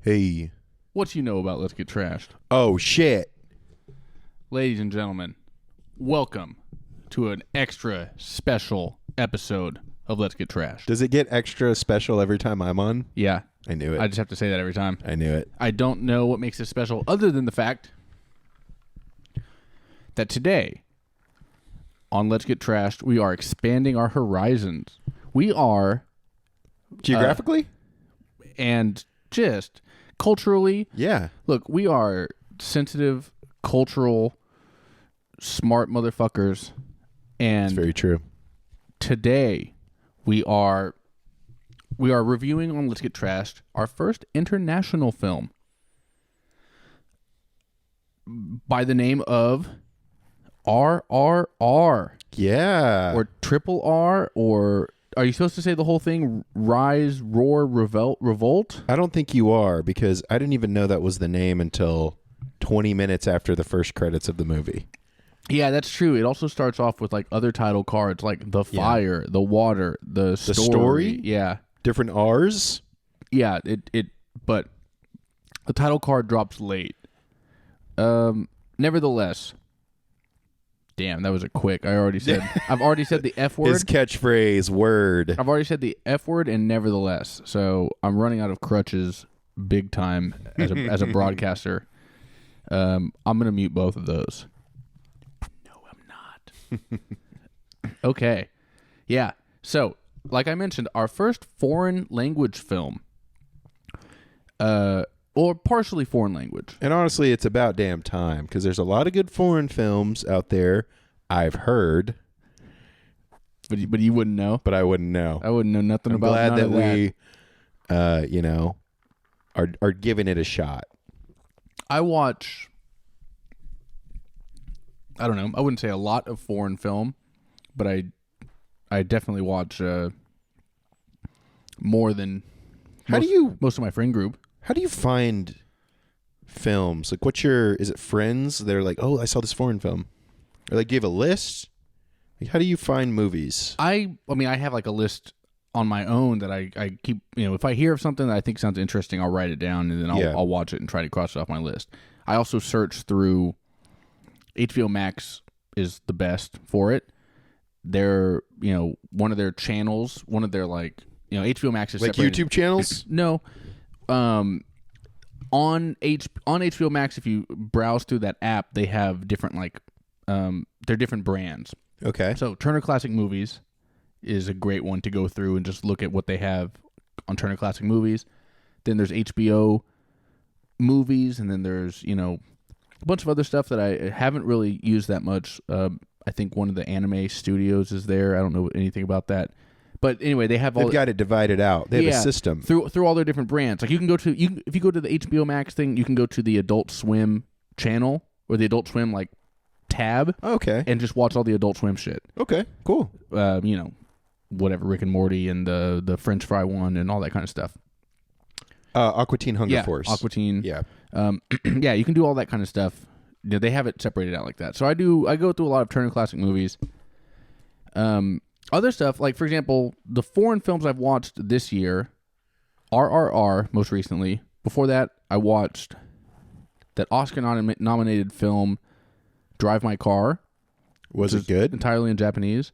Hey. What you know about Let's Get Trashed? Oh, shit. Ladies and gentlemen, welcome to an extra special episode of Let's Get Trashed. Does it get extra special every time I'm on? Yeah. I knew it. I just have to say that every time. I knew it. I don't know what makes it special other than the fact that today on Let's Get Trashed, we are expanding our horizons. We are... Geographically? And just culturally. Yeah. Look, we are sensitive, cultural, smart motherfuckers. And It's very true. today we are reviewing on Let's Get Trashed our first international film by the name of RRR. Yeah. Or Triple R, or are you supposed to say the whole thing? Rise, Roar, Revolt? I don't think you are, because I didn't even know that was the name until 20 minutes after the first credits of the movie. Yeah, that's true. It also starts off with like other title cards, like the fire, the water, the story. Yeah, Different R's? yeah. But the title card drops late. Nevertheless, damn, that was a quick. I've already said the F word. His catchphrase, word. I've already said the F word and nevertheless. So I'm running out of crutches big time as a broadcaster. I'm gonna mute both of those. No, I'm not. Okay. Yeah. So, like I mentioned, our first foreign language film. Or partially foreign language. And honestly, it's about damn time, because there's a lot of good foreign films out there, I've heard. But you wouldn't know. But I wouldn't know. I wouldn't know nothing I'm about glad none that of we, are giving it a shot. I watch, I don't know, I wouldn't say a lot of foreign film, but I definitely watch more than most of my friend group. How do you find films? Like, is it friends? They're like, oh, I saw this foreign film. Or like, do you have a list? Like, how do you find movies? I mean, I have like a list on my own that I keep, if I hear of something that I think sounds interesting, I'll write it down and then I'll watch it and try to cross it off my list. I also search through, HBO Max is the best for it. They're, one of their channels, one of their HBO Max is like separated. YouTube channels? No. On HBO Max, if you browse through that app, they have different they're different brands. Okay. So Turner Classic Movies is a great one to go through and just look at what they have on Turner Classic Movies. Then there's HBO Movies, and then there's a bunch of other stuff that I haven't really used that much. I think one of the anime studios is there. I don't know anything about that. But anyway, they've got it divided out. They have a system through all their different brands. Like you can go to if you go to the HBO Max thing, you can go to the Adult Swim channel or the Adult Swim tab. Okay. And just watch all the Adult Swim shit. Okay. Cool. Whatever, Rick and Morty and the French fry one and all that kind of stuff. Aqua Teen Hunger Force. Aqua Teen. Yeah. Yeah, you can do all that kind of stuff. They have it separated out like that. So I go through a lot of Turner Classic Movies. Other stuff, like, for example, the foreign films I've watched this year, RRR, most recently. Before that, I watched that Oscar-nominated film, Drive My Car. Was it good? Entirely in Japanese.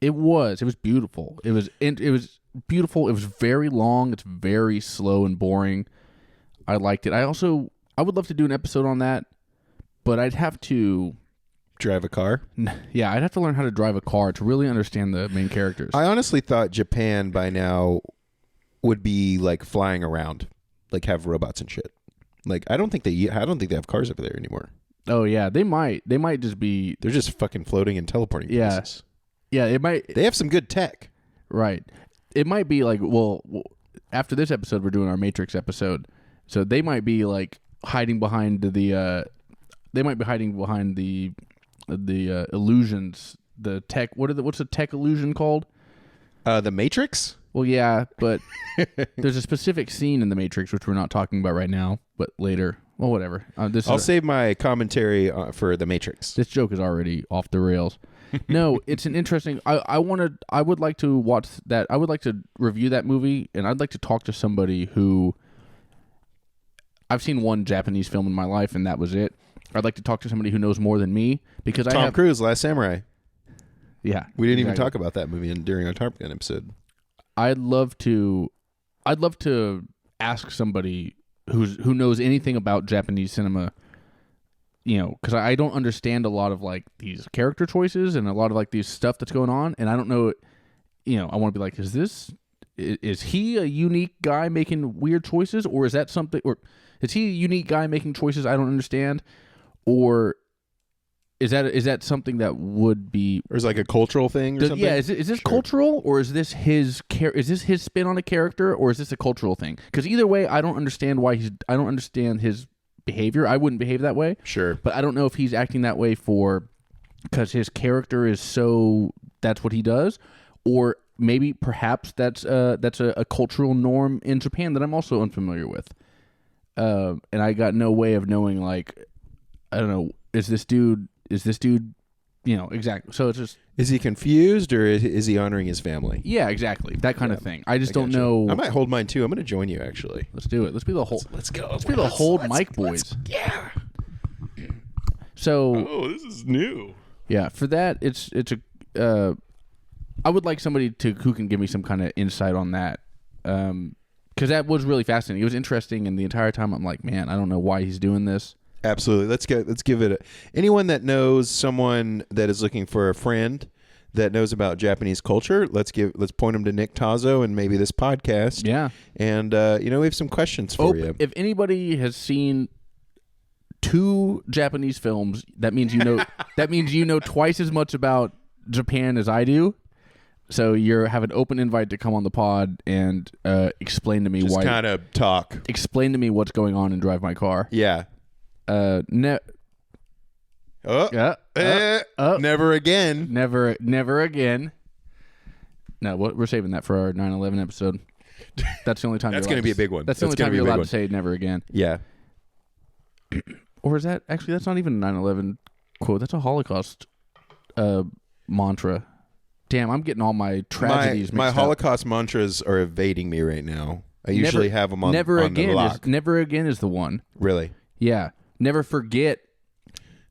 It was. It was beautiful. It was beautiful. It was very long. It's very slow and boring. I liked it. I would love to do an episode on that, but I'd have to... Drive a car? Yeah, I'd have to learn how to drive a car to really understand the main characters. I honestly thought Japan by now would be flying around, have robots and shit. I don't think they have cars over there anymore. Oh yeah, they might just be. They're just fucking floating and teleporting places. Yeah, it might. They have some good tech. Right. It might be after this episode, we're doing our Matrix episode, so they might be hiding behind the. They might be hiding behind the illusions, the tech. What's the tech illusion called? The Matrix? Well, yeah, but there's a specific scene in the Matrix which we're not talking about right now, but later. Well, whatever. I'll save my commentary for the Matrix. This joke is already off the rails. No, it's an interesting. I would like to watch that. I would like to review that movie, and I'd like to talk to somebody who I've seen one Japanese film in my life, and that was it. I'd like to talk to somebody who knows more than me because Tom Cruise, Last Samurai. Yeah, we didn't even talk about that movie during our Top Gun episode. I'd love to ask somebody who knows anything about Japanese cinema. You know, because I don't understand a lot of like these character choices and a lot of like these stuff that's going on, and I don't know. You know, I want to be like, is he a unique guy making weird choices, or is that something, or is he a unique guy making choices I don't understand, or is that something that would be, or is it like a cultural thing or something? Yeah, is this cultural, or is this his spin on a character, or is this a cultural thing? Because either way, I don't understand I don't understand his behavior. I wouldn't behave that way. Sure. But I don't know if he's acting that way because his character is that's what he does, or maybe perhaps that's a cultural norm in Japan that I'm also unfamiliar with. And I got no way of knowing, like, I don't know, is this dude, you know, exactly. So it's just, is he confused or is he honoring his family? Yeah, exactly. That kind of thing. I just don't know. I might hold mine too. I'm going to join you actually. Let's do it. Let's be the whole. Let's go. Let's be the whole Mike boys. Yeah. So. This is new. Yeah. For that, it's a. I would like somebody who can give me some kind of insight on that. Because that was really fascinating. It was interesting, and the entire time I'm like, man, I don't know why he's doing this. Absolutely. Let's give it anyone that knows someone that is looking for a friend that knows about Japanese culture. Let's point them to Nick Tazo and maybe this podcast. Yeah. And we have some questions for you. If anybody has seen 2 Japanese films, that means you know twice as much about Japan as I do. So you have an open invite to come on the pod and explain to me Just kind of talk. Explain to me what's going on and drive my car. Yeah. Never again. Never again. No, we're saving that for our 9/11 episode. That's the only time. That's going to be a big one. That's the only time you're allowed to say never again. Yeah. Or is that actually? That's not even a 9/11 quote. That's a Holocaust mantra. Damn, I'm getting all my tragedies my mixed up. Holocaust mantras are evading me right now. I usually have them on the lock. Never again is the one. Really? Yeah. Never forget.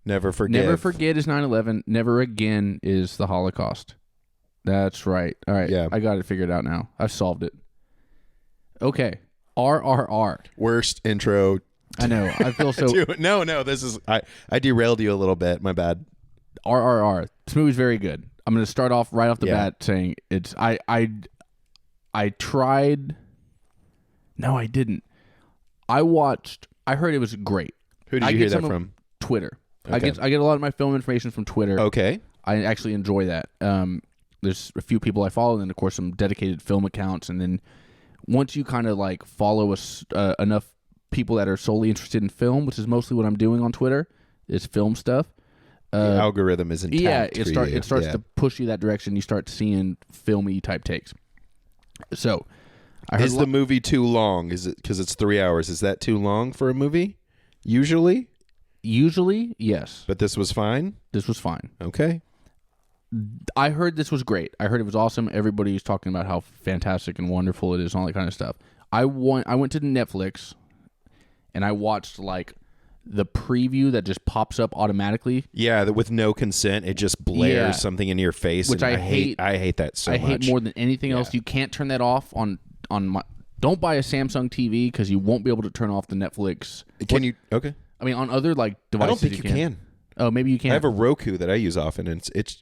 Never forget. Never forget is 9/11. Never again is the Holocaust. That's right. All right. Yeah. I got it figured out now. I've solved it. Okay. RRR. Worst intro. I know. I feel so. No. This is I derailed you a little bit. My bad. RRR. This movie's very good. I'm going to start off right off the bat saying it's. I tried. No, I didn't. I heard it was great. Who did you hear that from? Twitter. Okay. I get a lot of my film information from Twitter. Okay. I actually enjoy that. There's a few people I follow, and then of course some dedicated film accounts, and then once you kind of like follow enough people that are solely interested in film, which is mostly what I'm doing on Twitter, is film stuff. The algorithm is intact. Yeah, it starts to push you that direction. You start seeing filmy type takes. So, is the movie too long? Is it because it's 3 hours? Is that too long for a movie? Usually, yes. But this was fine. This was fine. Okay. I heard this was great. I heard it was awesome. Everybody's talking about how fantastic and wonderful it is and all that kind of stuff. I went to Netflix and I watched like the preview that just pops up automatically. Yeah, with no consent, it just blares something in your face, which I hate. I hate that so much. I hate more than anything else. You can't turn that off on my. Don't buy a Samsung TV because you won't be able to turn off the Netflix. Can you? Okay. I mean, on other like devices, I don't think you can. Oh, maybe you can. I have a Roku that I use often, and it's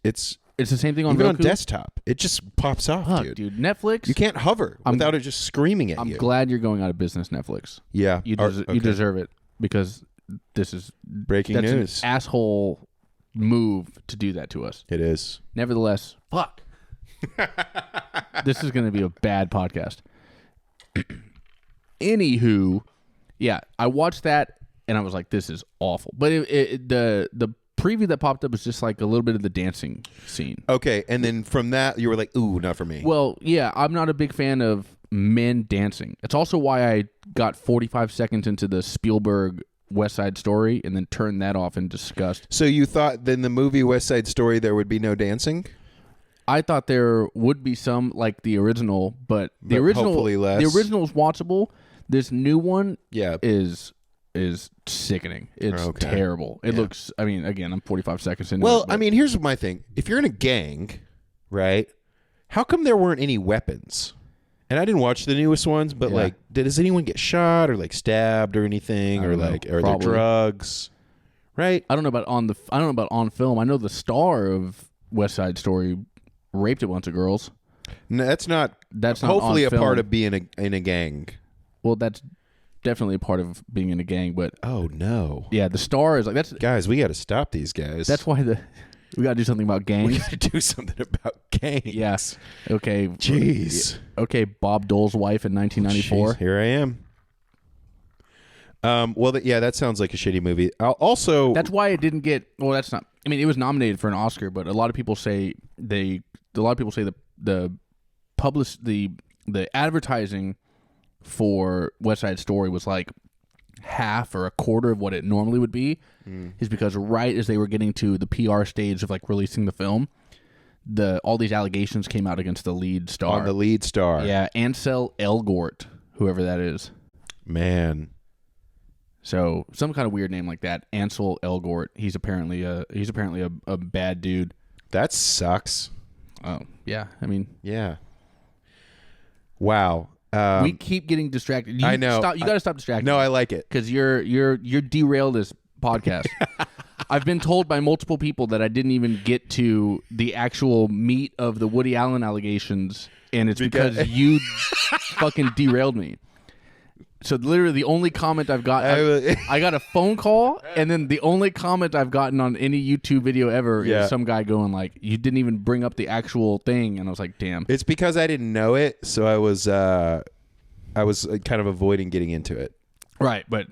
the same thing on even Roku? on desktop. It just pops off, dude. Netflix. You can't hover without it just screaming at you. I'm glad you're going out of business, Netflix. Yeah, you deserve it because this is breaking news. An asshole move to do that to us. It is. Nevertheless, fuck. This is going to be a bad podcast. Anywho, yeah, I watched that and I was like, "This is awful." But the preview that popped up was just like a little bit of the dancing scene. Okay, and then from that, you were like, "Ooh, not for me." Well, yeah, I'm not a big fan of men dancing. It's also why I got 45 seconds into the Spielberg West Side Story and then turned that off in disgust. So you thought in the movie West Side Story there would be no dancing? I thought there would be some like the original, but the original hopefully less. The original is watchable. This new one is is sickening. It's Okay. terrible. It looks. I mean, again, I'm 45 seconds into it. Well, but I mean, here's my thing. If you're in a gang, right? How come there weren't any weapons? And I didn't watch the newest ones, but like, does anyone get shot or like stabbed or anything, or like, are there drugs? Right? I don't know about on film. I know the star of West Side Story raped a bunch of girls. No, that's not. That's not hopefully on a part film. of being in a gang. Well, that's definitely a part of being in a gang. But Oh no! yeah, the star is like that's. Guys, we got to stop these guys. That's why we got to do something about gangs. We got to do something about gangs. Yes. Okay. Jeez. Okay, Bob Dole's wife in 1994. Jeez, here I am. Well, that sounds like a shitty movie. Also, That's why it didn't get. Well, that's not. I mean, it was nominated for an Oscar, but a lot of people say the advertising for West Side Story was like half or a quarter of what it normally would be, is because right as they were getting to the PR stage of like releasing the film, all these allegations came out against the lead star. on the lead star. Yeah, Ansel Elgort, whoever that is. Man. So some kind of weird name like that, Ansel Elgort. He's apparently a bad dude. That sucks. Oh yeah, I mean, Yeah. Wow. we keep getting distracted. I know. You got to stop distracting. No, I like it. because you're derailed this podcast. I've been told by multiple people that I didn't even get to the actual meat of the Woody Allen allegations, and it's because you fucking derailed me. So literally, the only comment I've got, I got a phone call, and then the only comment I've gotten on any YouTube video ever is some guy going like, "You didn't even bring up the actual thing," and I was like, "Damn." It's because I didn't know it, so I was kind of avoiding getting into it. Right, but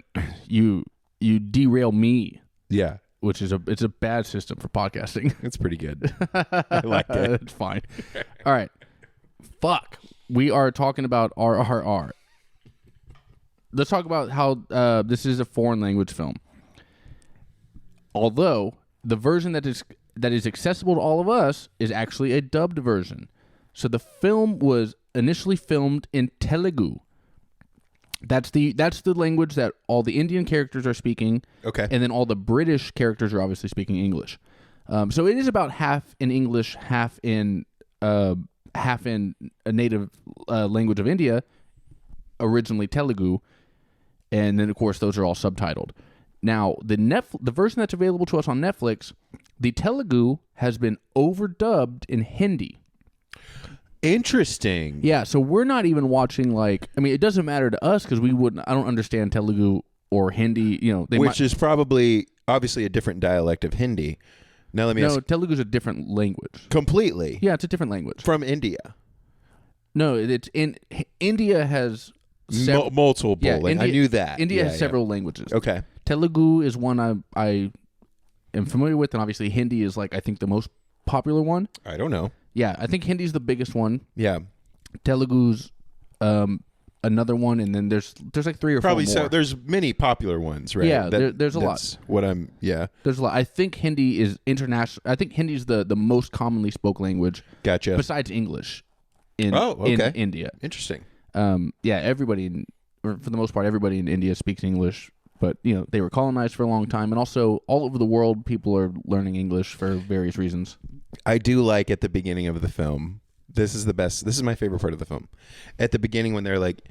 you derail me. Yeah. Which is it's a bad system for podcasting. It's pretty good. I like it. It's fine. All right. Fuck. We are talking about RRR. Let's talk about how this is a foreign language film. Although the version that is accessible to all of us is actually a dubbed version. So the film was initially filmed in Telugu. That's the language that all the Indian characters are speaking. Okay. And then all the British characters are obviously speaking English. So it is about half in English, half in a native language of India, originally Telugu, and then of course those are all subtitled. Now the version that's available to us on Netflix, the Telugu has been overdubbed in Hindi. Interesting. Yeah, so we're not even watching it doesn't matter to us because I don't understand Telugu or Hindi, Which is probably obviously a different dialect of Hindi. Now let me ask. No, Telugu is a different language. Completely. Yeah, it's a different language. From India. No, it's in India has multiple. Yeah, I knew that. India has several languages. Okay. Telugu is one I am familiar with, and obviously Hindi is I think the most popular one. I don't know. Yeah, I think Hindi's the biggest one. Yeah. Telugu's another one, and then there's like 3 or 4 more. So there's many popular ones, right? Yeah, there's a lot. There's a lot. I think Hindi is international. I think Hindi's the most commonly spoken language. Gotcha. Besides English in India. Interesting. Everybody, for the most part, everybody in India speaks English, but they were colonized for a long time, and also all over the world, people are learning English for various reasons. I do like at the beginning of the film. This is the best. This is my favorite part of the film. At the beginning, when they're like,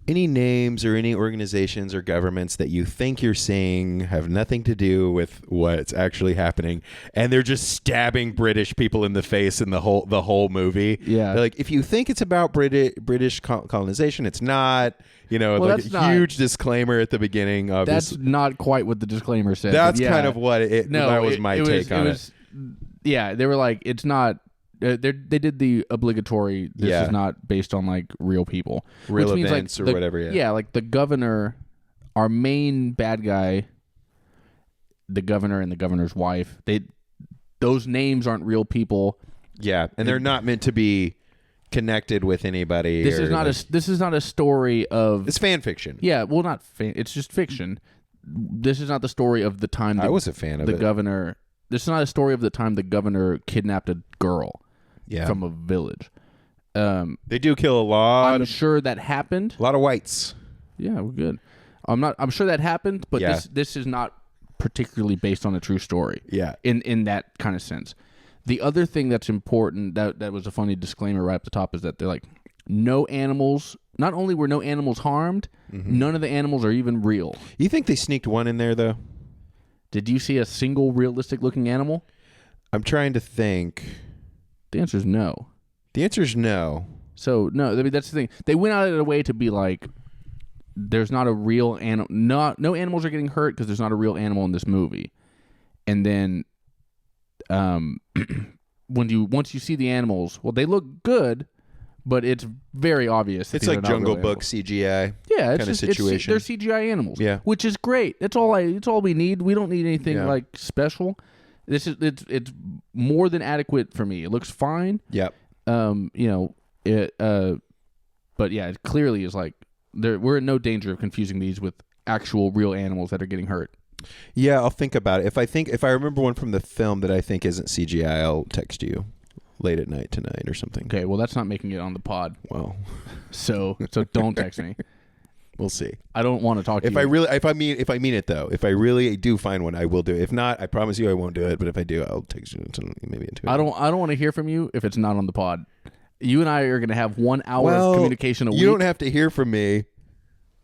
any names or any organizations or governments that you think you're seeing have nothing to do with what's actually happening, and they're just stabbing British people in the face in the whole movie. Yeah, they're like, if you think it's about British colonization, it's not. That's a huge disclaimer at the beginning. Obviously. That's not quite what the disclaimer said. That's kind of what that was my take on it. Yeah, they were like, it's not. They did the obligatory. This is not based on real people, real which events means, or whatever. Yeah, like the governor, our main bad guy, the governor and the governor's wife. Those names aren't real people. Yeah, and they're not meant to be connected with anybody. This is not a story of. It's fan fiction. Yeah, well, not fan. It's just fiction. This is not the story of the time. I was a fan of the it. Governor. This is not a story of the time the governor kidnapped a girl. Yeah. From a village. They do kill a lot. I'm sure that happened. A lot of whites. Yeah, we're good. I'm sure that happened, but Yeah. this is not particularly based on a true story. Yeah. In that kind of sense. The other thing that's important that was a funny disclaimer right up the top is that they're like, no animals. Not only were no animals harmed, none of the animals are even real. You think they sneaked one in there though? Did you see a single realistic looking animal? I'm trying to think. The answer is no. The answer is no. So no, I mean that's the thing. They went out of their way to be like, there's not a real animal. No animals are getting hurt because there's not a real animal in this movie. And then, once you see the animals, well, they look good, but it's very obvious. It's like Jungle Book CGI. Yeah, it's kind of situation. They're CGI animals. Yeah, which is great. It's all we need. We don't need anything like special. It's more than adequate for me. It looks fine. Yep. But yeah, it clearly is like we're in no danger of confusing these with actual real animals that are getting hurt. Yeah, I'll think about it. If I remember one from the film that I think isn't CGI, I'll text you late at night tonight or something. Okay, well that's not making it on the pod. Well, so don't text me. We'll see. I don't want to talk to you. If I mean it though, if I really do find one, I will do it. If not, I promise you I won't do it. But if I do, I'll text you maybe in 2 hours. I don't want to hear from you if it's not on the pod. You and I are going to have 1 hour of communication a week. You don't have to hear from me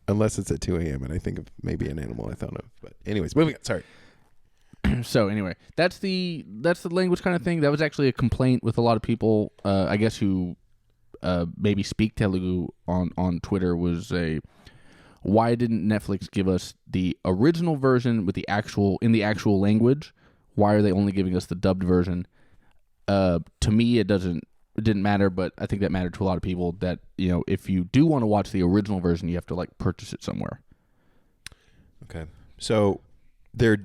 unless it's at 2 a.m. and I think of maybe an animal I thought of. But anyways, moving on. Sorry. So anyway, that's the language kind of thing. That was actually a complaint with a lot of people, I guess, who maybe speak Telugu on Twitter. Was why didn't Netflix give us the original version with the actual language? Why are they only giving us the dubbed version? To me, it didn't matter, but I think that mattered to a lot of people. That if you do want to watch the original version, you have to purchase it somewhere. Okay, so you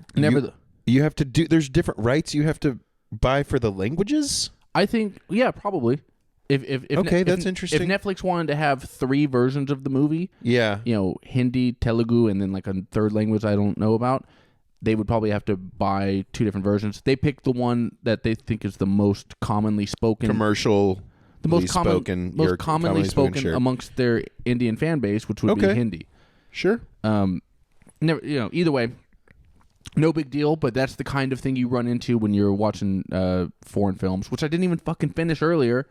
have to do. There's different rights you have to buy for the languages. I think, yeah, probably. If that's interesting. If Netflix wanted to have 3 versions of the movie, yeah, Hindi, Telugu, and then a third language I don't know about, they would probably have to buy 2 different versions. They picked the one that they think is the most commonly spoken, commercial, the most commonly spoken sure. amongst their Indian fan base, which would be Hindi. Sure. Either way, no big deal. But that's the kind of thing you run into when you're watching foreign films, which I didn't even fucking finish earlier.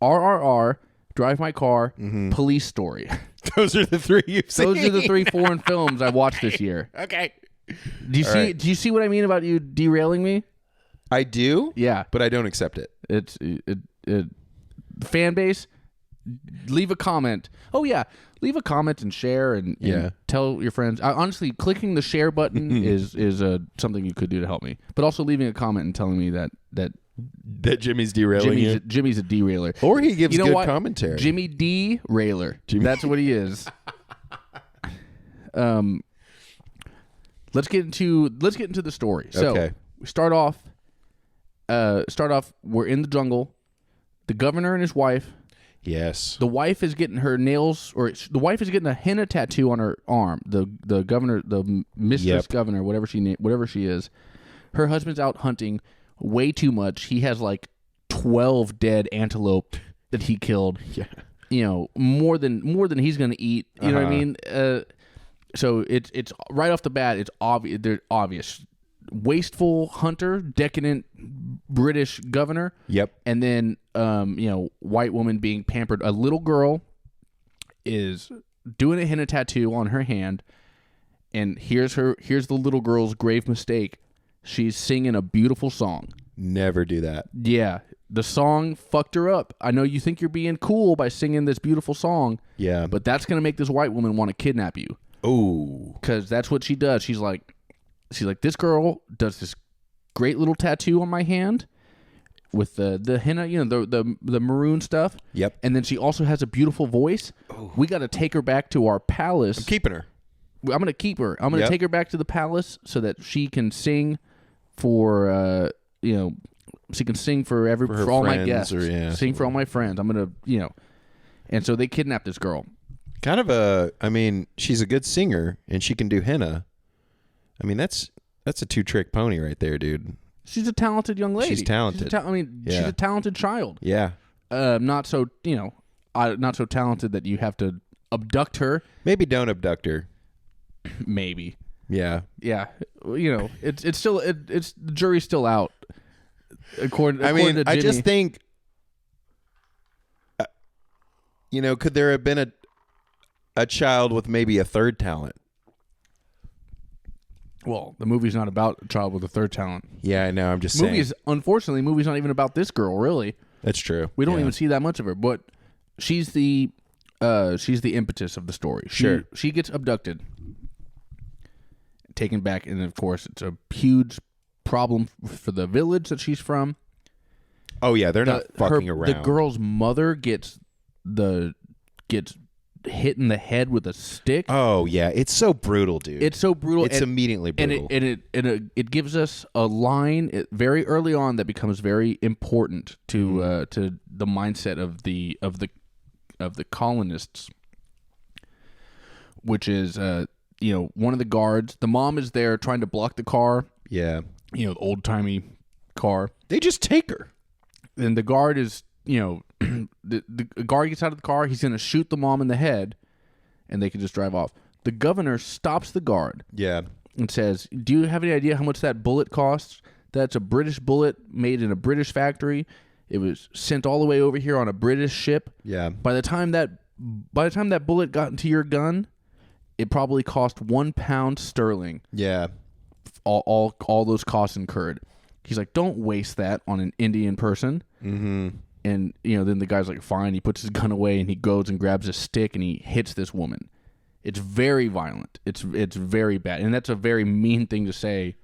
RRR, Drive My Car, Police Story. Those are the 3 you've seen. Those are the 3 foreign films I watched this year. Okay. Do you see what I mean about you derailing me? I do. Yeah, but I don't accept it. It's fan base. Leave a comment. Oh yeah, leave a comment and share and tell your friends. Honestly, clicking the share button is something you could do to help me. But also leaving a comment and telling me that Jimmy's derailing you. Jimmy's a derailer, or he gives good commentary. Jimmy Dee railer. That's what he is. Let's get into the story. So we start off. We're in the jungle. The governor and his wife. Yes. The wife is getting her nails, the wife is getting a henna tattoo on her arm. The governor, the mistress governor, whatever she is. Her husband's out hunting way too much. He has 12 dead antelope that he killed. Yeah. More than he's gonna eat. You know what I mean? So it's right off the bat. It's obvious. They're obvious. Wasteful hunter, decadent British governor. Yep. And then white woman being pampered. A little girl is doing a henna tattoo on her hand, and here's the little girl's grave mistake. She's singing a beautiful song. Never do that. Yeah. The song fucked her up. I know you think you're being cool by singing this beautiful song. Yeah. But that's going to make this white woman want to kidnap you. Oh. Because that's what she does. She's like, this girl does this great little tattoo on my hand with the henna, the maroon stuff. Yep. And then she also has a beautiful voice. Oh. We got to take her back to our palace. I'm keeping her. I'm going to keep her. I'm going to take her back to the palace so that she can sing for, she can sing for all my guests. Sing for all my friends. I'm going to, and so they kidnap this girl. Kind of she's a good singer and she can do henna. I mean, that's a 2-trick pony right there, dude. She's a talented young lady. She's talented. She's a talented child. Yeah. Not so, not so talented that you have to abduct her. Maybe don't abduct her. maybe. Yeah. Yeah, you know, it's still it's the jury's still out. According to I Jimmy. just think, you know, could there have been a child with maybe a third talent? Well, the movie's not about a child with a third talent. Yeah, I know. I'm just saying. Unfortunately, movie's not even about this girl. Really, That's true. we don't even see that much of her. But she's the impetus of the story. She gets abducted, taken back, and of course, it's a huge problem for the village that she's from. Oh yeah, they're not fucking around. The girl's mother gets hit in the head with a stick. Oh yeah, it's so brutal, dude. It's so brutal. It's immediately brutal, and it gives us a line very early on that becomes very important to the mindset of the colonists, which is one of the guards. The mom is there trying to block the car. Yeah, the old timey car. They just take her. And the guard is the guard gets out of the car. He's going to shoot the mom in the head, and they can just drive off. The governor stops the guard. Yeah. And says, "Do you have any idea how much that bullet costs? That's a British bullet made in a British factory. It was sent all the way over here on a British ship. Yeah. By the time that bullet got into your gun, it probably cost £1 sterling. Yeah. All those costs incurred." He's like, "Don't waste that on an Indian person." Mm-hmm. And then the guy's like, "Fine." He puts his gun away and he goes and grabs a stick and he hits this woman. It's very violent. It's very bad, and that's a very mean thing to say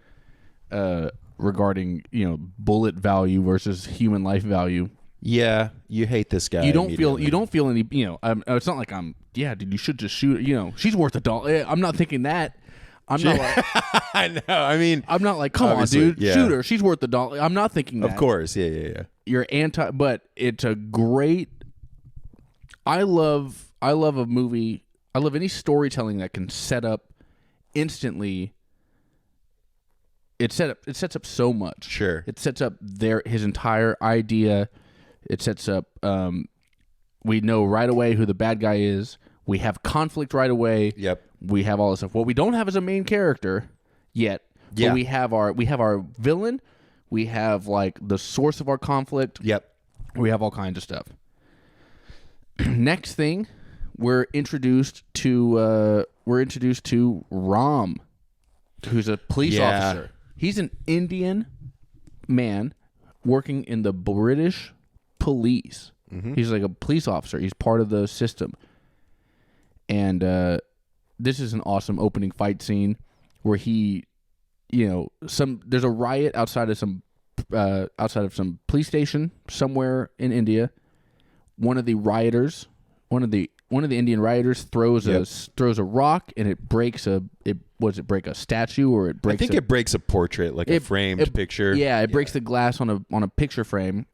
regarding bullet value versus human life value. Yeah, you hate this guy. You don't feel any. It's not like Yeah, dude, you should just shoot her. She's worth $1. I'm not thinking that. I'm not like. I know. I mean, I'm not like, come on, dude, shoot her. She's worth $1. I'm not thinking that. Of course, yeah. You're but it's a great. I love a movie. I love any storytelling that can set up instantly. It sets up so much. Sure. It sets up his entire idea. It sets up. We know right away who the bad guy is. We have conflict right away. Yep. We have all this stuff. What we don't have is a main character yet. Yeah. But we have our villain. We have like the source of our conflict. Yep. We have all kinds of stuff. Next thing, we're introduced to Ram, who's a police officer. He's an Indian man working in the British police. Mm-hmm. He's like a police officer. He's part of the system. And this is an awesome opening fight scene where he, there's a riot outside of some police station somewhere in India. One of the Indian rioters throws a rock and it breaks it break a statue or it breaks? It breaks a portrait, like a framed picture. Yeah, it breaks the glass on a picture frame,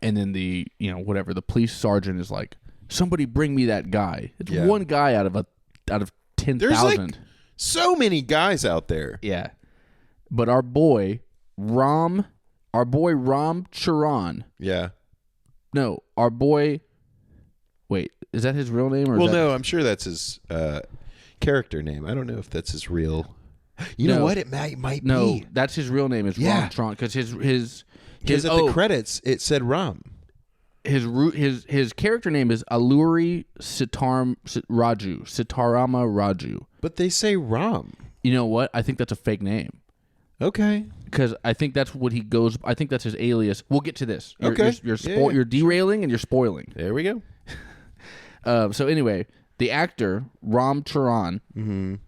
and then the police sergeant is like, "Somebody bring me that guy." It's one guy out of 10,000. There's like so many guys out there. Yeah, but our boy Ram Charan. Yeah. No, our boy. Wait, is that his real name? Or no, I'm sure that's his character name. I don't know if that's his real. You know what? It might be. No, that's his real name. Is Ram Charan, because his at the credits it said Ram. His character name is Alluri Sitarama Raju. But they say Ram. You know what? I think that's a fake name. Okay. Because I think that's what he goes. I think that's his alias. We'll get to this. You're You're derailing and you're spoiling. There we go. So anyway, the actor Ram Charan,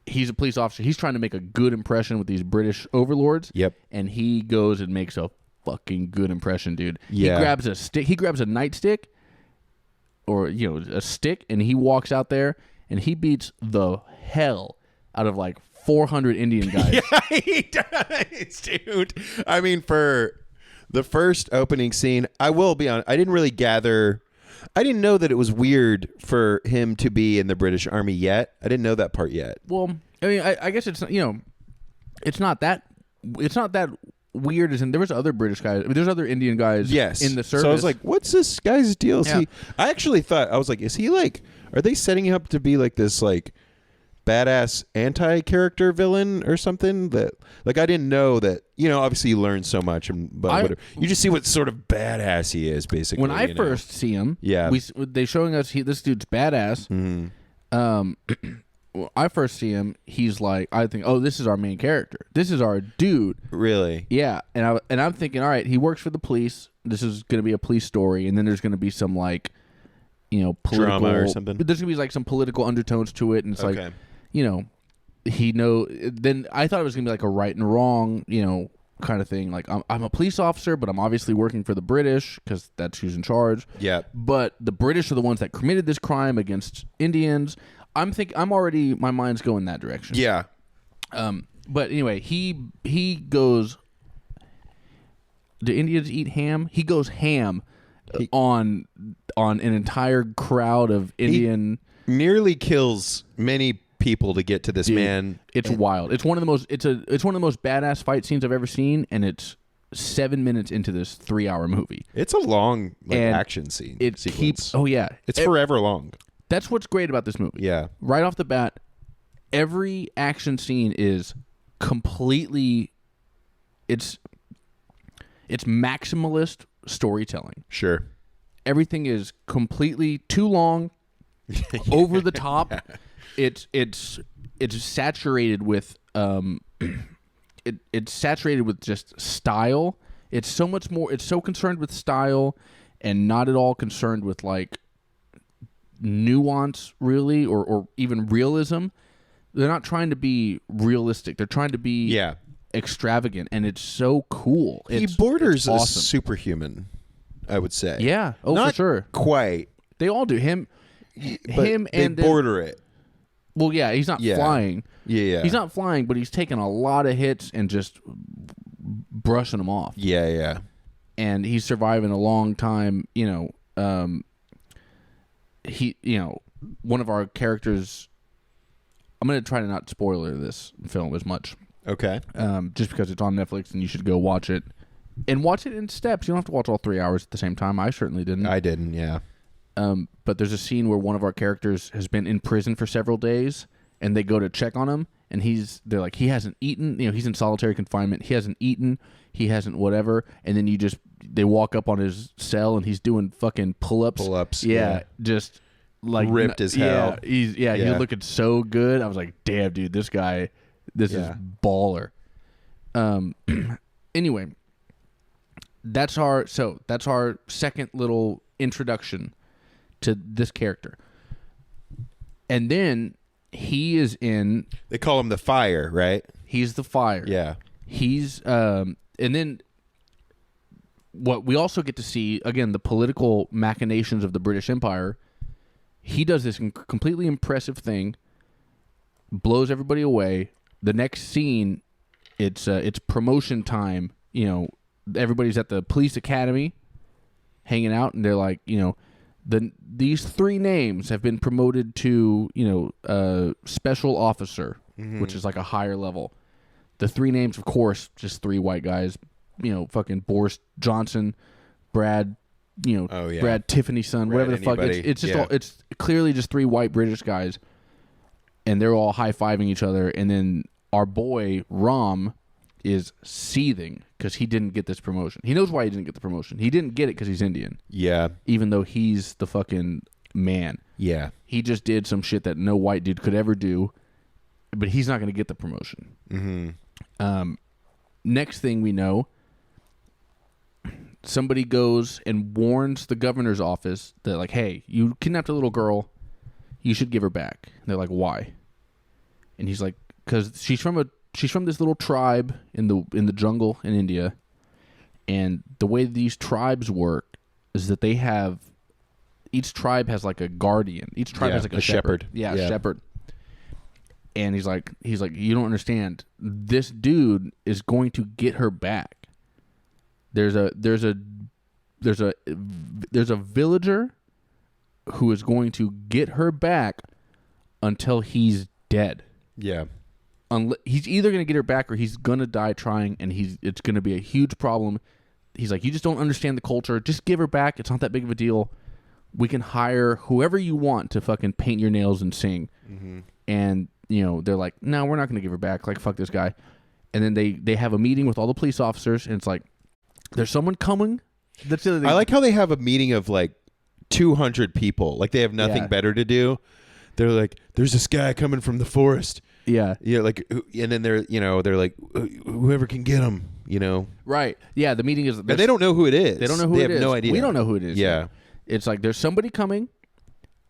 he's a police officer. He's trying to make a good impression with these British overlords. Yep. And he goes and makes a fucking good impression, dude. Yeah. He grabs a stick. He grabs a nightstick, or a stick, and he walks out there and he beats the hell out of like 400 Indian guys. Yeah, he does, dude. I mean, for the first opening scene, I will be honest, I didn't really gather. I didn't know that it was weird for him to be in the British Army yet. I didn't know that part yet. Well, I mean, I guess it's it's not that weird. As in, there was other British guys. I mean, there's other Indian guys. Yes. In the service. So I was like, what's this guy's deal? Yeah. I actually thought, I was like, is he like? Are they setting him up to be like this like badass anti-character villain or something that, like, I didn't know that, obviously you learn so much, but you just see what sort of badass he is, basically. When I first see him, they showing us this dude's badass. When I first see him, he's like, I think, oh, this is our main character. This is our dude. Really? Yeah. And I'm thinking, all right, he works for the police. This is going to be a police story. And then there's going to be some, like, political drama or something. There's going to be like some political undertones to it. And it's like, then I thought it was going to be like a right and wrong, kind of thing. Like, I'm a police officer, but I'm obviously working for the British because that's who's in charge. Yeah. But the British are the ones that committed this crime against Indians. My mind's going that direction. Yeah. But anyway, he goes. Do Indians eat ham? He goes ham on an entire crowd of Indian. He nearly kills many people to get to this man. It's wild. It's one of the most. It's one of the most badass fight scenes I've ever seen, and it's 7 minutes into this 3-hour movie. It's a long action scene. It sequence. keeps. Oh yeah, it's forever long. That's what's great about this movie. Yeah. Right off the bat, every action scene is completely. It's maximalist storytelling. Sure. Everything is completely too long, over the top. It's saturated with it's saturated with just style. It's so much more. It's so concerned with style, and not at all concerned with like nuance, really, or even realism. They're not trying to be realistic. They're trying to be extravagant, and it's so cool. He borders a superhuman, I would say. Yeah. Oh, not for sure. Quite. They all do. Him and they border it. Well, yeah, he's not flying. Yeah. He's not flying, but he's taking a lot of hits and just brushing them off. Yeah. And he's surviving a long time. One of our characters. I'm going to try to not spoiler this film as much. Okay. Just because it's on Netflix and you should go watch it. And watch it in steps. You don't have to watch all 3 hours at the same time. I certainly didn't. I didn't, yeah. But there's a scene where one of our characters has been in prison for several days, and they go to check on him, and they're like, he hasn't eaten. He's in solitary confinement. He hasn't eaten. He hasn't whatever. And then they walk up on his cell, and he's doing fucking pull-ups. Pull-ups, yeah. Just like ripped as hell. He's looking so good. I was like, damn, dude, this guy, this is baller. Anyway, that's our second little introduction to this character. And then he is in. They call him the Fire, right? He's the Fire. Yeah. He's and then what we also get to see, again, the political machinations of the British Empire. He does this completely impressive thing, blows everybody away. The next scene, it's promotion time. Everybody's at the police academy hanging out, and they're like, these 3 names have been promoted to, special officer, which is like a higher level. The 3 names, of course, just 3 white guys, fucking Boris Johnson, Brad, Brad Tiffany's son, whatever the fuck. It's just it's clearly just 3 white British guys, and they're all high-fiving each other. And then our boy Rom is seething because he didn't get this promotion. He knows why he didn't get the promotion. He didn't get it because he's Indian. Yeah. Even though he's the fucking man. Yeah. He just did some shit that no white dude could ever do, but he's not going to get the promotion. Mm-hmm. Next thing we know, somebody goes and warns the governor's office that, like, hey, you kidnapped a little girl. You should give her back. And they're like, why? And he's like, because she's from this little tribe in the jungle in India, and the way these tribes work is that each tribe has like a guardian. Each tribe has like a shepherd. Yeah, a shepherd. And he's like, you don't understand. This dude is going to get her back. There's a villager who is going to get her back until he's dead. Yeah. He's either going to get her back or he's going to die trying, and it's going to be a huge problem. He's like, you just don't understand the culture. Just give her back. It's not that big of a deal. We can hire whoever you want to fucking paint your nails and sing. Mm-hmm. And they're like, no, we're not going to give her back. Like, fuck this guy. And then they have a meeting with all the police officers, and it's like, there's someone coming. I like how they have a meeting of like 200 people. Like they have nothing better to do. They're like, there's this guy coming from the forest. Yeah. Yeah. Like, and then they're like, whoever can get him, Right. Yeah. The meeting is. And they don't know who it is. They don't know who it is. They have no idea. We don't know who it is. Yeah. It's like, there's somebody coming.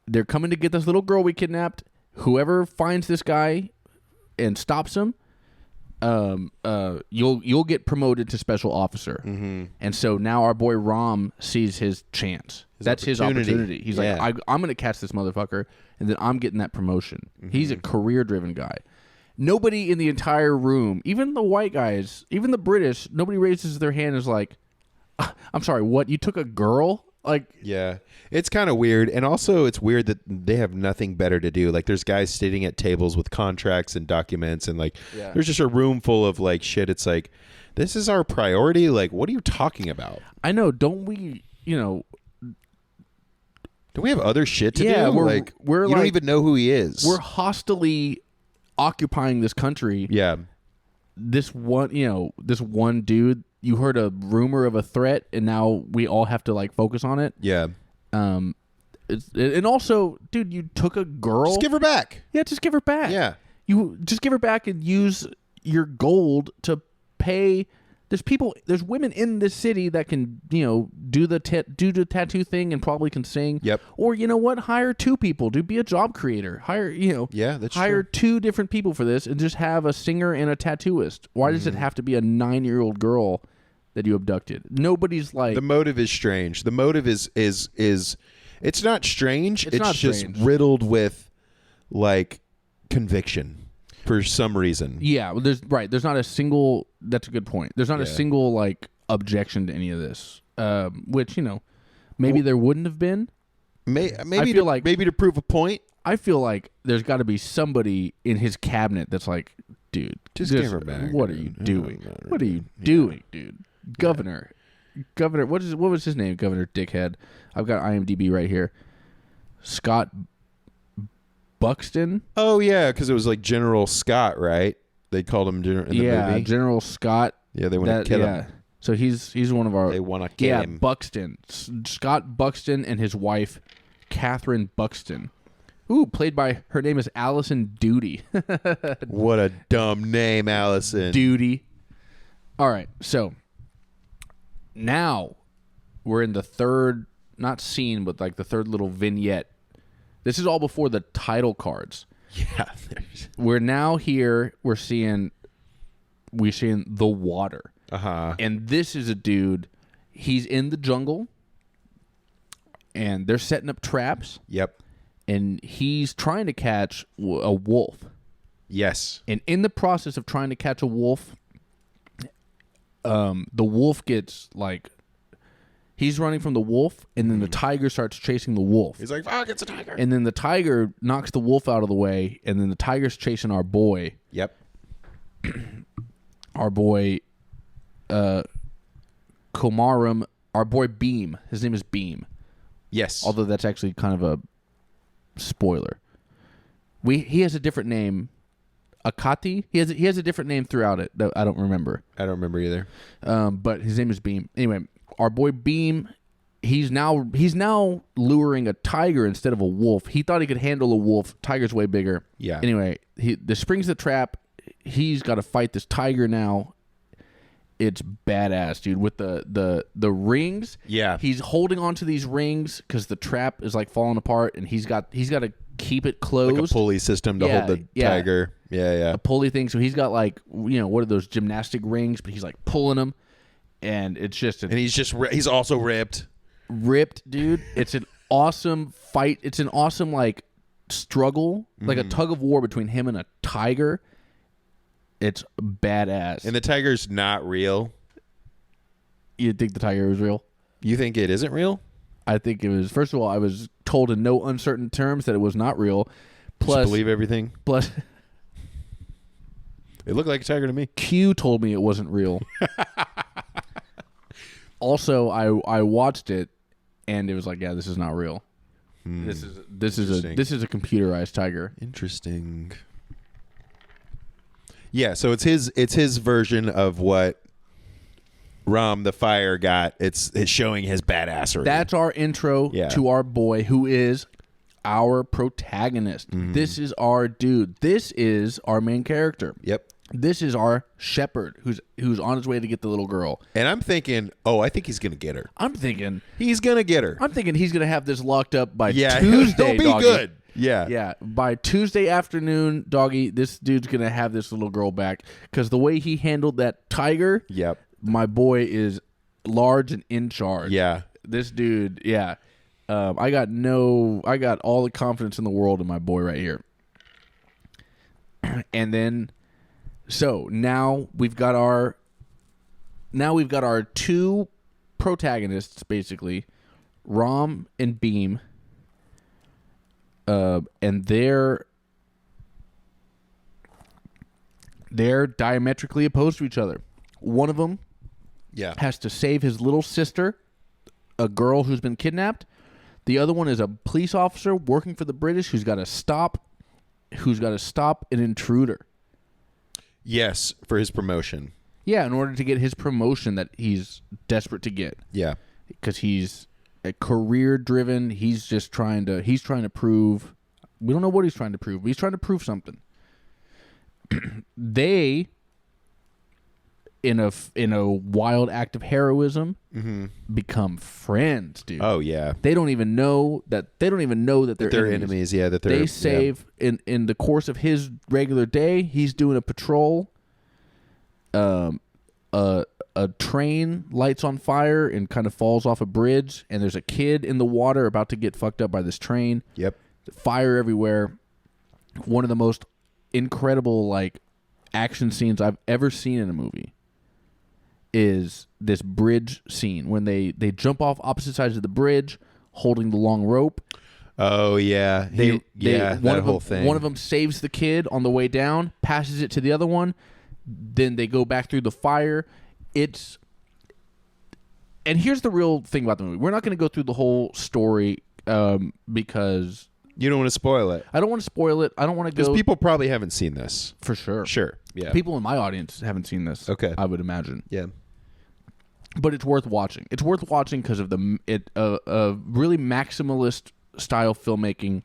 They're coming to get this little girl we kidnapped. Whoever finds this guy and stops him, you'll get promoted to special officer. Mm-hmm. And so now our boy Rom sees his chance. That's his opportunity. He's like, I'm going to catch this motherfucker, and then I'm getting that promotion. Mm-hmm. He's a career-driven guy. Nobody in the entire room, even the white guys, even the British, nobody raises their hand and is like, I'm sorry, what? You took a girl? Like, yeah, it's kind of weird. And also it's weird that they have nothing better to do. Like there's guys sitting at tables with contracts and documents, and like there's just a room full of like shit. It's like, this is our priority. Like, what are you talking about? I know. Don't we, don't we have other shit to do? We're you don't even know who he is. We're hostily occupying this country. Yeah. This one dude, you heard a rumor of a threat, and now we all have to like focus on it. Yeah. And also, dude, you took a girl. Just give her back. Yeah, just give her back. Yeah. You just give her back and use your gold to pay. There's women in this city that can, do the tattoo thing and probably can sing. Yep. Or you know what? Hire 2 people. Be a job creator. Hire, that's hire true. 2 different people for this, and just have a singer and a tattooist. Why does it have to be a 9-year-old girl that you abducted? Nobody's like. The motive is strange. The motive is it's not strange. It's not just strange. Riddled with like conviction. For some reason. Yeah, well, there's not a single. That's a good point. There's not a single like objection to any of this. Which maybe there wouldn't have been. Maybe to prove a point. I feel like there's got to be somebody in his cabinet that's like, dude, just give her back. What are you doing? What are you doing, dude? Governor, what was his name? Governor Dickhead. I've got IMDb right here. Scott Buxton. Oh yeah, because it was like General Scott, right? They called him in the movie. General Scott. Yeah, they want to kill him. So he's one of our. They want to kill him. Buxton, Scott Buxton, and his wife, Catherine Buxton. Ooh, played by, her name is Allison Duty. What a dumb name, Allison. Duty. All right, so now we're in the third, not scene, but like the third little vignette. This is all before the title cards. Yeah. We're now here. We're seeing the water. Uh-huh. And this is a dude. He's in the jungle. And they're setting up traps. Yep. And he's trying to catch a wolf. Yes. And in the process of trying to catch a wolf, the wolf gets like... He's running from the wolf, and then the tiger starts chasing the wolf. He's like, fuck, it's a tiger. And then the tiger knocks the wolf out of the way, and then the tiger's chasing our boy. Yep. Our boy, Komarum, our boy Beam. His name is Beam. Yes. Although that's actually kind of a spoiler. He has a different name. Akati? He has a different name throughout it that I don't remember. I don't remember either. But his name is Beam. Anyway, our boy Beam, he's now luring a tiger instead of a wolf. He thought he could handle a wolf. Tiger's way bigger. Yeah. Anyway, the springs the trap. He's got to fight this tiger now. It's badass, dude. With the rings. Yeah. He's holding onto these rings because the trap is like falling apart, and he's got to keep it closed. Like a pulley system to hold the tiger. Yeah. A pulley thing. So he's got like, what are those gymnastic rings? But he's like pulling them. And it's just... And he's also ripped. Ripped, dude. It's an awesome fight. It's an awesome, like, struggle. Like a tug of war between him and a tiger. It's badass. And the tiger's not real? You think the tiger was real? You think it isn't real? I think it was... First of all, I was told in no uncertain terms that it was not real. Plus... Just believe everything? Plus... It looked like a tiger to me. Q told me it wasn't real. Also, I watched it, and it was like, yeah, this is not real. This is a computerized tiger. Interesting. Yeah, so it's his version of what Rom the Fire got. It's showing his badassery. That's our intro Yeah. to our boy, who is our protagonist. Mm-hmm. This is our dude. This is our main character. Yep. This is our shepherd who's on his way to get the little girl. And I'm thinking, I think he's gonna get her. I'm thinking He's gonna get her. he's gonna have this locked up by Yeah, Tuesday. he'll be doggy. good. Yeah. Yeah, by Tuesday afternoon, doggy, this dude's gonna have this little girl back, because the way he handled that tiger, Yep. my boy is large and in charge. Yeah. This dude, yeah. I got all the confidence in the world in my boy right here. And then, so now we've got our two protagonists, basically, Rom and Beam, and they're diametrically opposed to each other. One of them has to save his little sister, a girl who's been kidnapped. The other one is a police officer working for the British who's got to stop an intruder. Yes, for his promotion. Yeah, in order to get his promotion that he's desperate to get. Yeah. Because he's a career driven. He's trying to prove. We don't know what he's trying to prove, but he's trying to prove something. They, in a wild act of heroism, become friends, dude. Oh yeah. They don't even know that they're enemies. Yeah, that they save in the course of his regular day. He's doing a patrol. A train lights on fire and kind of falls off a bridge, and there's a kid in the water about to get fucked up by this train. Yep. Fire everywhere. One of the most incredible action scenes I've ever seen in a movie is this bridge scene when they jump off opposite sides of the bridge holding the long rope. Oh yeah. That whole thing. One of them saves the kid on the way down, passes it to the other one. Then they go back through the fire. And here's the real thing about the movie. We're not going to go through the whole story because you don't want to spoil it. I don't want to spoil it. I don't want to go. Because people probably haven't seen this. For sure. Sure. Yeah. People in my audience haven't seen this. Okay. I would imagine. Yeah. But it's worth watching. It's worth watching because of the really maximalist style filmmaking.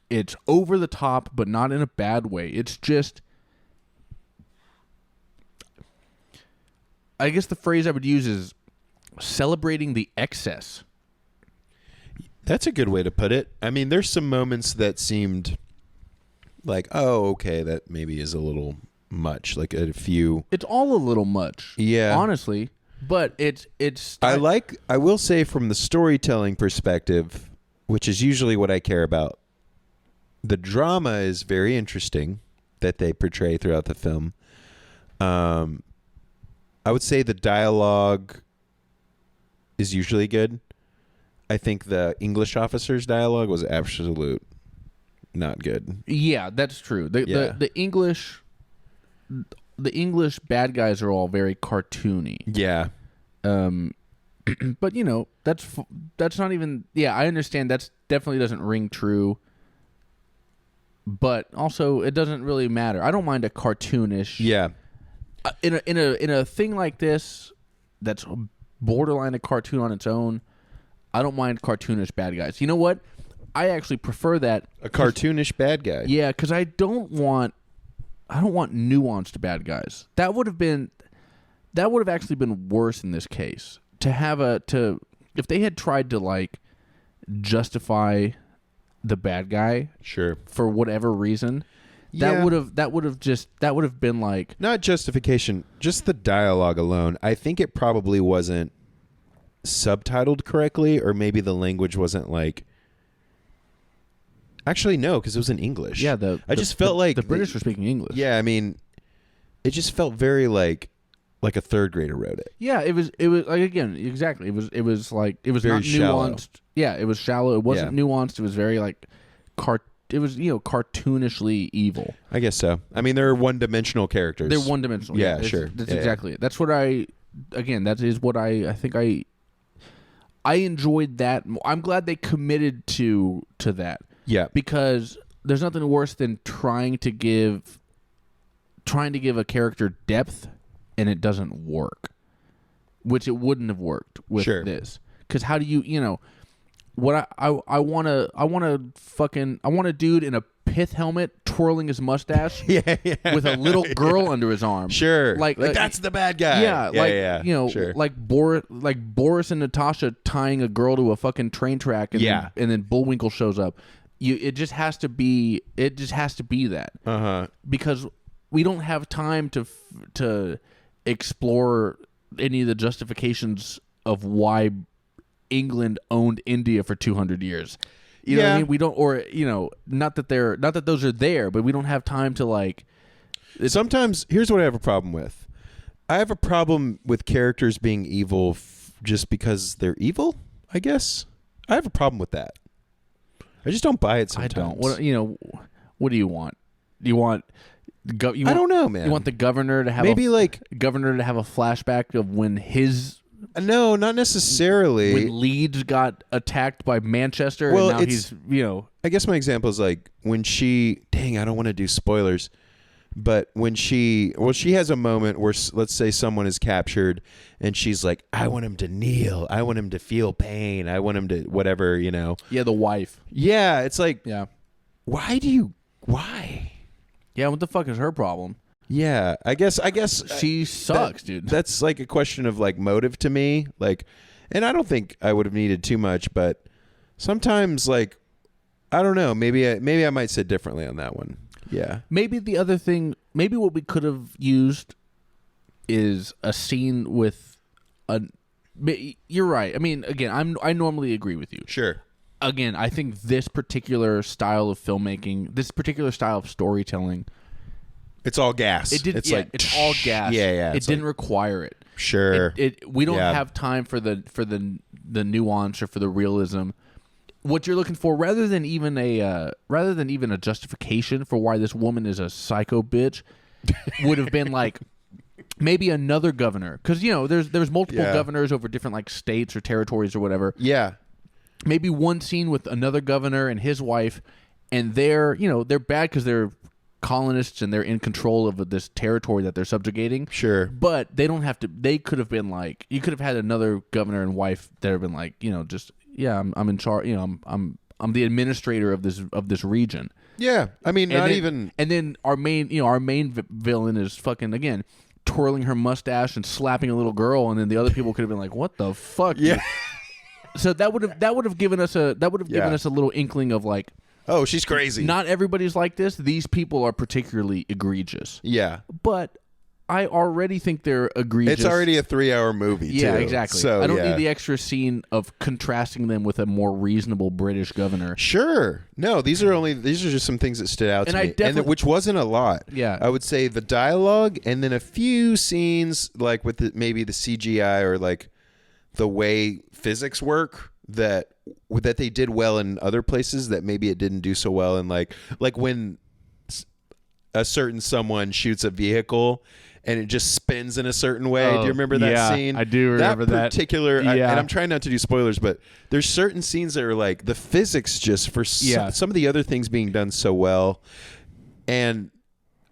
It's over the top, but not in a bad way. It's just, I guess the phrase I would use is celebrating the excess. That's a good way to put it. I mean, there's some moments that seemed like, oh, okay, that maybe is a little much. Like a few. It's all a little much. Yeah. Honestly. But it's. I will say from the storytelling perspective, which is usually what I care about, the drama is very interesting that they portray throughout the film. I would say the dialogue is usually good. I think the English officer's dialogue was absolute not good. Yeah, that's true. The English bad guys are all very cartoony. Yeah. But that's not even. Yeah, I understand. That's definitely doesn't ring true. But also, it doesn't really matter. I don't mind a cartoonish. Yeah. In a thing like this, that's borderline a cartoon on its own. I don't mind cartoonish bad guys. You know what? I actually prefer that. A cartoonish bad guy. Yeah, because I don't want nuanced bad guys. That would have actually been worse in this case. If they had tried to justify the bad guy, sure, for whatever reason, that would have been like, not justification, just the dialogue alone. I think it probably wasn't subtitled correctly, or maybe the language wasn't actually no, because it was in English. Yeah, I just felt like the British were speaking English. Yeah, I mean, it just felt very like a third grader wrote it. Yeah, it was again, exactly. It was very not shallow. Nuanced. Yeah, it was shallow. It wasn't nuanced. It was very it was cartoonishly evil. I guess so. I mean, they're one-dimensional characters. They're one-dimensional. Yeah, sure. That's exactly it. That's what that is what I think I enjoyed that. I'm glad they committed to that. Yeah. Because there's nothing worse than trying to give trying to give a character depth, and it doesn't work, which it wouldn't have worked with this. Because how do you what I want a dude in a pith helmet twirling his mustache with a little girl under his arm. Sure. Like that's the bad guy. Yeah. Like Boris and Natasha tying a girl to a fucking train track and then Bullwinkle shows up. It just has to be that. Uh-huh. Because we don't have time to explore any of the justifications of why England owned India for 200 years. You know what I mean? We don't, or not that those are there, but we don't have time to like. Sometimes here's what I have a problem with. I have a problem with characters being evil just because they're evil. I guess I have a problem with that. I just don't buy it sometimes. I don't. What do you want? Do you want? I don't know, man. You want the governor to have a flashback of when his. No, not necessarily. When Leeds got attacked by Manchester, and now he's, I guess my example is like when she. Dang, I don't want to do spoilers, but when she has a moment where, let's say, someone is captured, and she's like, "I want him to kneel. I want him to feel pain. I want him to whatever, Yeah, the wife. Yeah, it's like, Why? Yeah, what the fuck is her problem? Yeah, I guess she sucks, dude. That's like a question of like motive to me. Like, and I don't think I would have needed too much, but sometimes like I don't know. Maybe I might sit differently on that one. Yeah. Maybe the other thing. Maybe what we could have used is a scene with a. You're right. I mean, again, I normally agree with you. Sure. Again, I think this particular style of filmmaking, this particular style of storytelling. It's all gas. It's all gas. Yeah. It didn't require it. Sure. We don't have time for the nuance or for the realism. What you're looking for, rather than even a justification for why this woman is a psycho bitch, would have been like maybe another governor, because there's multiple governors over different like states or territories or whatever. Yeah. Maybe one scene with another governor and his wife, and they're bad because they're colonists and they're in control of this territory that they're subjugating. Sure. But they don't have to. They could have been like, you could have had another governor and wife that have been like, I'm in charge. I'm the administrator of this region. Yeah. I mean, And then our main villain is fucking again twirling her mustache and slapping a little girl, and then the other people could have been like, what the fuck? Yeah. So that would have given us a little inkling of like, oh, she's crazy. Not everybody's like this. These people are particularly egregious. Yeah. But I already think they're egregious. It's already a 3-hour movie, too. Yeah, exactly. So, I don't need the extra scene of contrasting them with a more reasonable British governor. Sure. No, these are just some things that stood out to me. Which wasn't a lot. Yeah. I would say the dialogue and then a few scenes like with maybe the CGI or like the way physics work that they did well in other places that maybe it didn't do so well in like when a certain someone shoots a vehicle and it just spins in a certain way. Do you remember that scene? I do remember that particular. And I'm trying not to do spoilers, but there's certain scenes that are like the physics just for some of the other things being done so well. And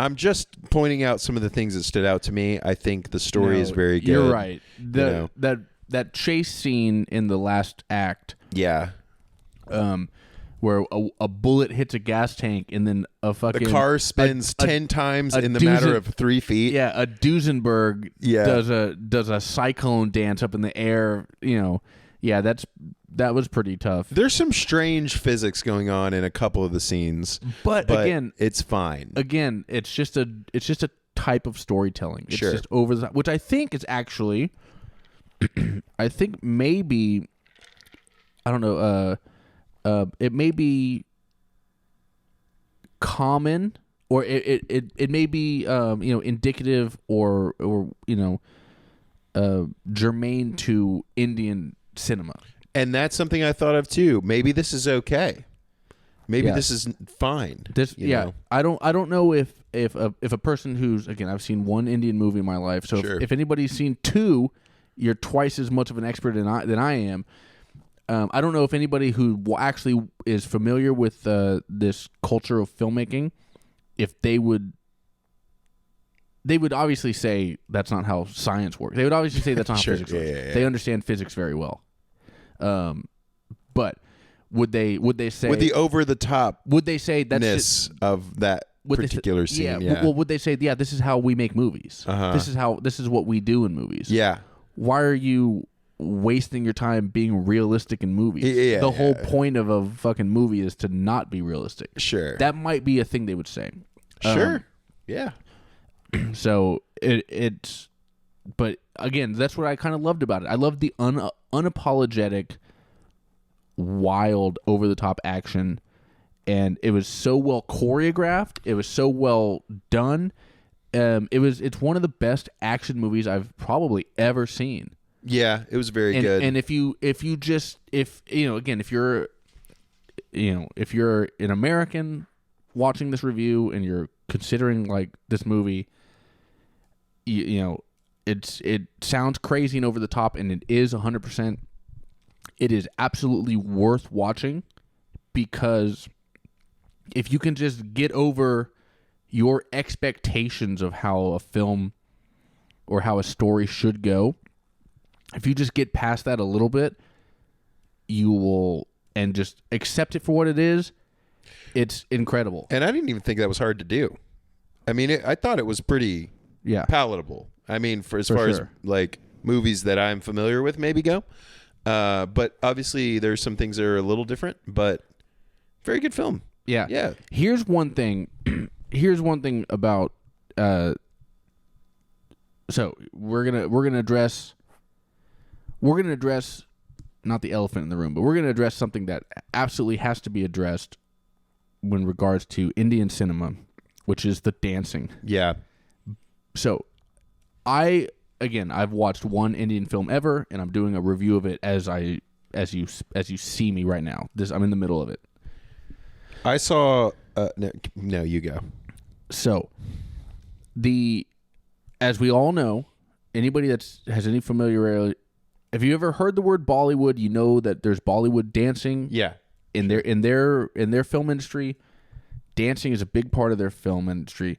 I'm just pointing out some of the things that stood out to me. I think the story is very good. You're right. That chase scene in the last act. Yeah. Where a bullet hits a gas tank and then the car spins 10 times in the matter of 3 feet. Yeah, a Duesenberg does a cyclone dance up in the air. That was pretty tough. There's some strange physics going on in a couple of the scenes, but again, it's fine. Again, it's just a type of storytelling. It's just over the, which I think is actually, I think maybe, I don't know. It may be common, or it may be indicative or germane to Indian cinema. And that's something I thought of too. Maybe this is okay. Maybe this is fine. I don't know if a person who's, again, I've seen one Indian movie in my life, so if anybody's seen 2, you're twice as much of an expert than I am. I don't know if anybody who actually is familiar with this culture of filmmaking, if they would they would obviously say that's not how science works. They would obviously say that's not Sure. how physics works. Yeah. They understand physics very well. But would they say with the over the top would they say that's just, of that particular scene? Yeah. Well, would they say, yeah, this is how we make movies. This is what we do in movies. Yeah. Why are you wasting your time being realistic in movies? Yeah, the whole point of a fucking movie is to not be realistic. Sure. That might be a thing they would say. Sure. Yeah. So it's, but again, that's what I kind of loved about it. I loved the unapologetic, wild, over the top action, and it was so well choreographed. It was so well done. It's one of the best action movies I've probably ever seen. Yeah, it was very good. And if you're an American watching this review and you're considering like this movie, it sounds crazy and over the top, and it is 100%. It is absolutely worth watching, because if you can just get over your expectations of how a film or how a story should go, if you just get past that a little bit, you will, and just accept it for what it is, it's incredible. And I didn't even think that was hard to do. I mean, I thought it was pretty palatable. I mean, as far as like movies that I'm familiar with maybe go. But obviously there's some things that are a little different, but very good film. Yeah. Yeah. Here's one thing about so we're gonna address not the elephant in the room, but we're gonna address something that absolutely has to be addressed when regards to Indian cinema, which is the dancing. Yeah. So I've watched one Indian film ever, and I'm doing a review of it as you see me right now. I'm in the middle of it. I saw no, you go. So as we all know, anybody that has any familiarity, have you ever heard the word Bollywood? You know that there's Bollywood dancing. Yeah. In their film industry, dancing is a big part of their film industry.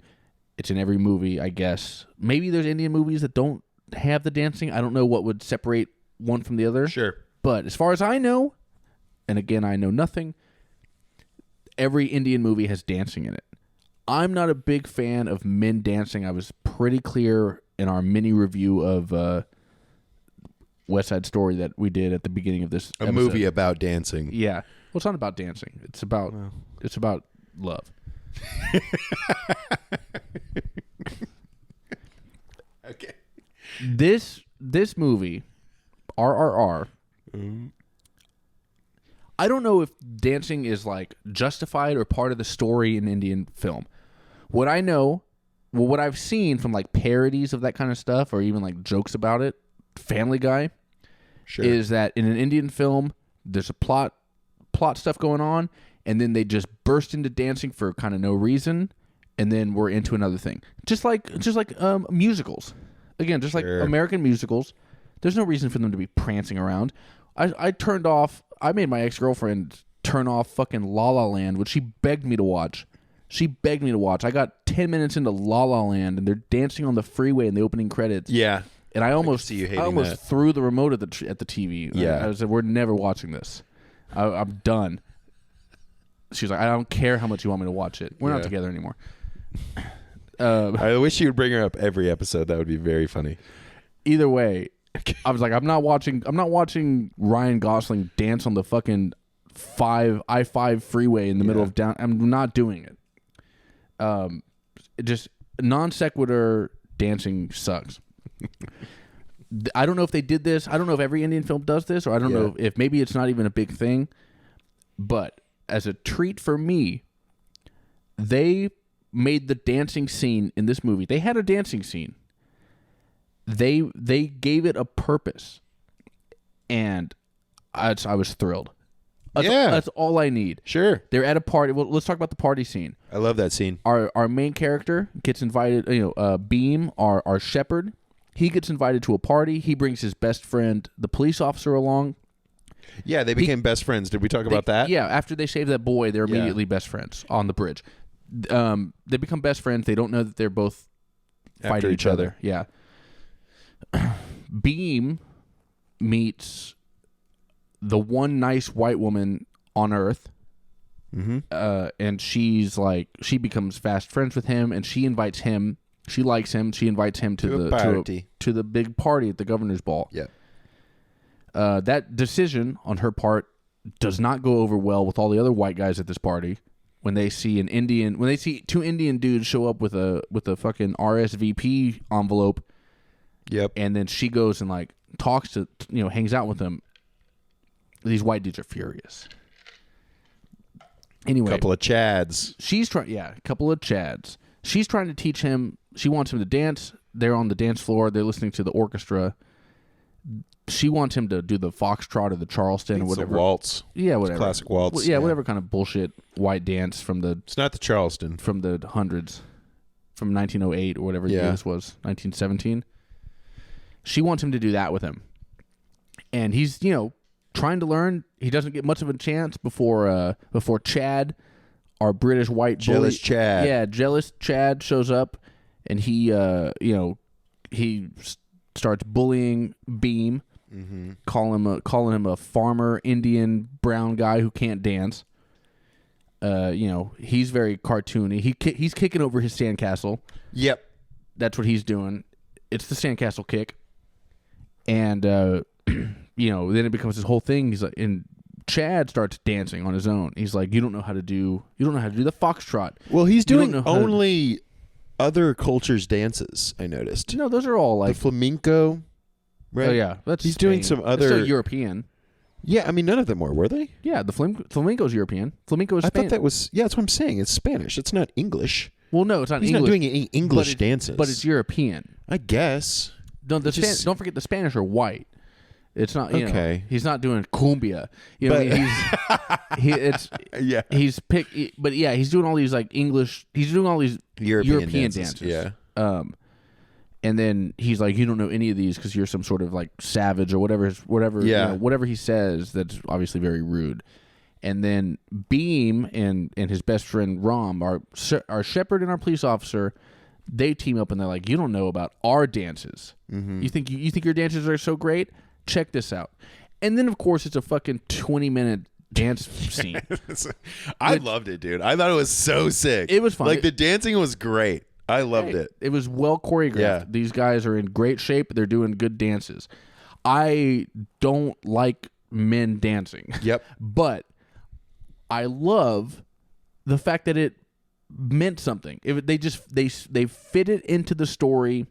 It's in every movie, I guess. Maybe there's Indian movies that don't have the dancing. I don't know what would separate one from the other. Sure. But as far as I know, and again, I know nothing, every Indian movie has dancing in it. I'm not a big fan of men dancing. I was pretty clear in our mini review of West Side Story that we did at the beginning of this episode. Movie about dancing. Yeah. Well, it's not about dancing. It's about love. Okay. This movie, RRR, I don't know if dancing is like justified or part of the story in Indian film. What I've seen from like parodies of that kind of stuff, or even like jokes about it, Family Guy, is that in an Indian film, there's a plot stuff going on, and then they just burst into dancing for kind of no reason, and then we're into another thing. Just like musicals. Again, just like American musicals, there's no reason for them to be prancing around. I made my ex-girlfriend turn off fucking La La Land, which she begged me to watch. I got 10 minutes into La La Land, and they're dancing on the freeway in the opening credits. Yeah. And I almost threw the remote at the TV. Yeah. I said, we're never watching this. I'm done. She was like, I don't care how much you want me to watch it. We're not together anymore. I wish you would bring her up every episode. That would be very funny. Either way, I was like, I'm not watching Ryan Gosling dance on the fucking I-5 freeway in the middle of down. I'm not doing it. Just non sequitur dancing sucks. I don't know if they did this. I don't know if every Indian film does this, or I don't know if maybe it's not even a big thing. But as a treat for me, they made the dancing scene in this movie. They had a dancing scene. They gave it a purpose, and I was thrilled. That's all I need. Sure. They're at a party. Well, let's talk about the party scene. I love that scene. Our main character gets invited. Beam, our shepherd, he gets invited to a party. He brings his best friend, the police officer, along. Yeah, they became best friends. Did we talk about that? Yeah, after they save that boy, they're immediately best friends on the bridge. They become best friends. They don't know that they're both fighting each other. Yeah. Beam meets the one nice white woman on Earth. And she becomes fast friends with him, and she invites him. She likes him. She invites him to the big party at the governor's ball. Yeah. That decision on her part does not go over well with all the other white guys at this party. When they see two Indian dudes show up with a fucking RSVP envelope. Yep. And then she goes and like talks to, hangs out with them. These white dudes are furious. Anyway, couple of Chads. A couple of Chads. She's trying to teach him. She wants him to dance. They're on the dance floor. They're listening to the orchestra. She wants him to do the foxtrot or the Charleston or whatever. It's a waltz. Yeah, whatever. Classic waltz. Well, yeah, whatever kind of bullshit white dance from the. It's not the Charleston. From the hundreds, from 1908 or whatever year this was, 1917. She wants him to do that with him, and he's trying to learn. He doesn't get much of a chance before Chad, our British white jealous bully. Chad. Yeah, jealous Chad shows up, and he starts bullying Beam, calling him a farmer Indian brown guy who can't dance. He's very cartoony. He's kicking over his sandcastle. Yep, that's what he's doing. It's the sandcastle kick, and then it becomes this whole thing. He's like, and Chad starts dancing on his own. He's like, you don't know how to do the foxtrot. Well, he's doing only other cultures' dances. I noticed. No, those are all like the flamenco. Right? Oh yeah, he's Spain. Doing some other. It's still European. Yeah, I mean none of them were they? Yeah, the flamenco's European. Flamenco is Spanish. I thought that was that's what I'm saying. It's Spanish. It's not English. Well, no, it's not He's English. He's not doing any English dances. But it's European. I guess. Don't forget the Spanish are white. It's not okay. He's not doing cumbia. He's doing all these like English. He's doing all these European dances. Yeah. And then he's like, you don't know any of these because you're some sort of like savage or whatever. Whatever he says that's obviously very rude. And then Beam and his best friend Rom, our shepherd and our police officer, they team up and they're like, you don't know about our dances. Mm-hmm. You think your dances are so great? Check this out. And then of course it's a fucking 20-minute dance scene. I loved it, dude. I thought it was so sick. It was fun. Like the dancing was great. I loved it. It was well choreographed. Yeah. These guys are in great shape. They're doing good dances. I don't like men dancing. Yep. But I love the fact that it meant something. They fit it into the story.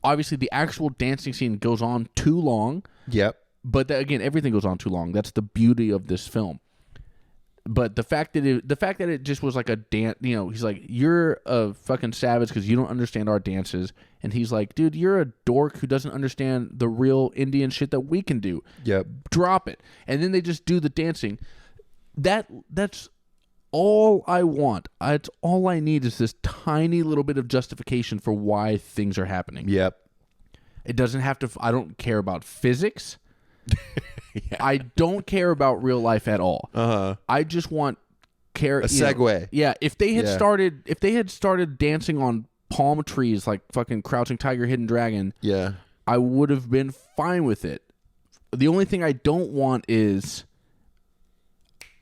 Obviously, the actual dancing scene goes on too long. Yep. But again, everything goes on too long. That's the beauty of this film. But the fact that it just was like a dance, he's like, you're a fucking savage because you don't understand our dances, and he's like, dude, you're a dork who doesn't understand the real Indian shit that we can do. Yep. Drop it, and then they just do the dancing. That's all I want. It's all I need is this tiny little bit of justification for why things are happening. Yep. It doesn't have to. I don't care about physics. Yeah. I don't care about real life at all. I just want a segue. If they had started dancing on palm trees like fucking Crouching Tiger, Hidden Dragon, I would have been fine with it. The only thing I don't want is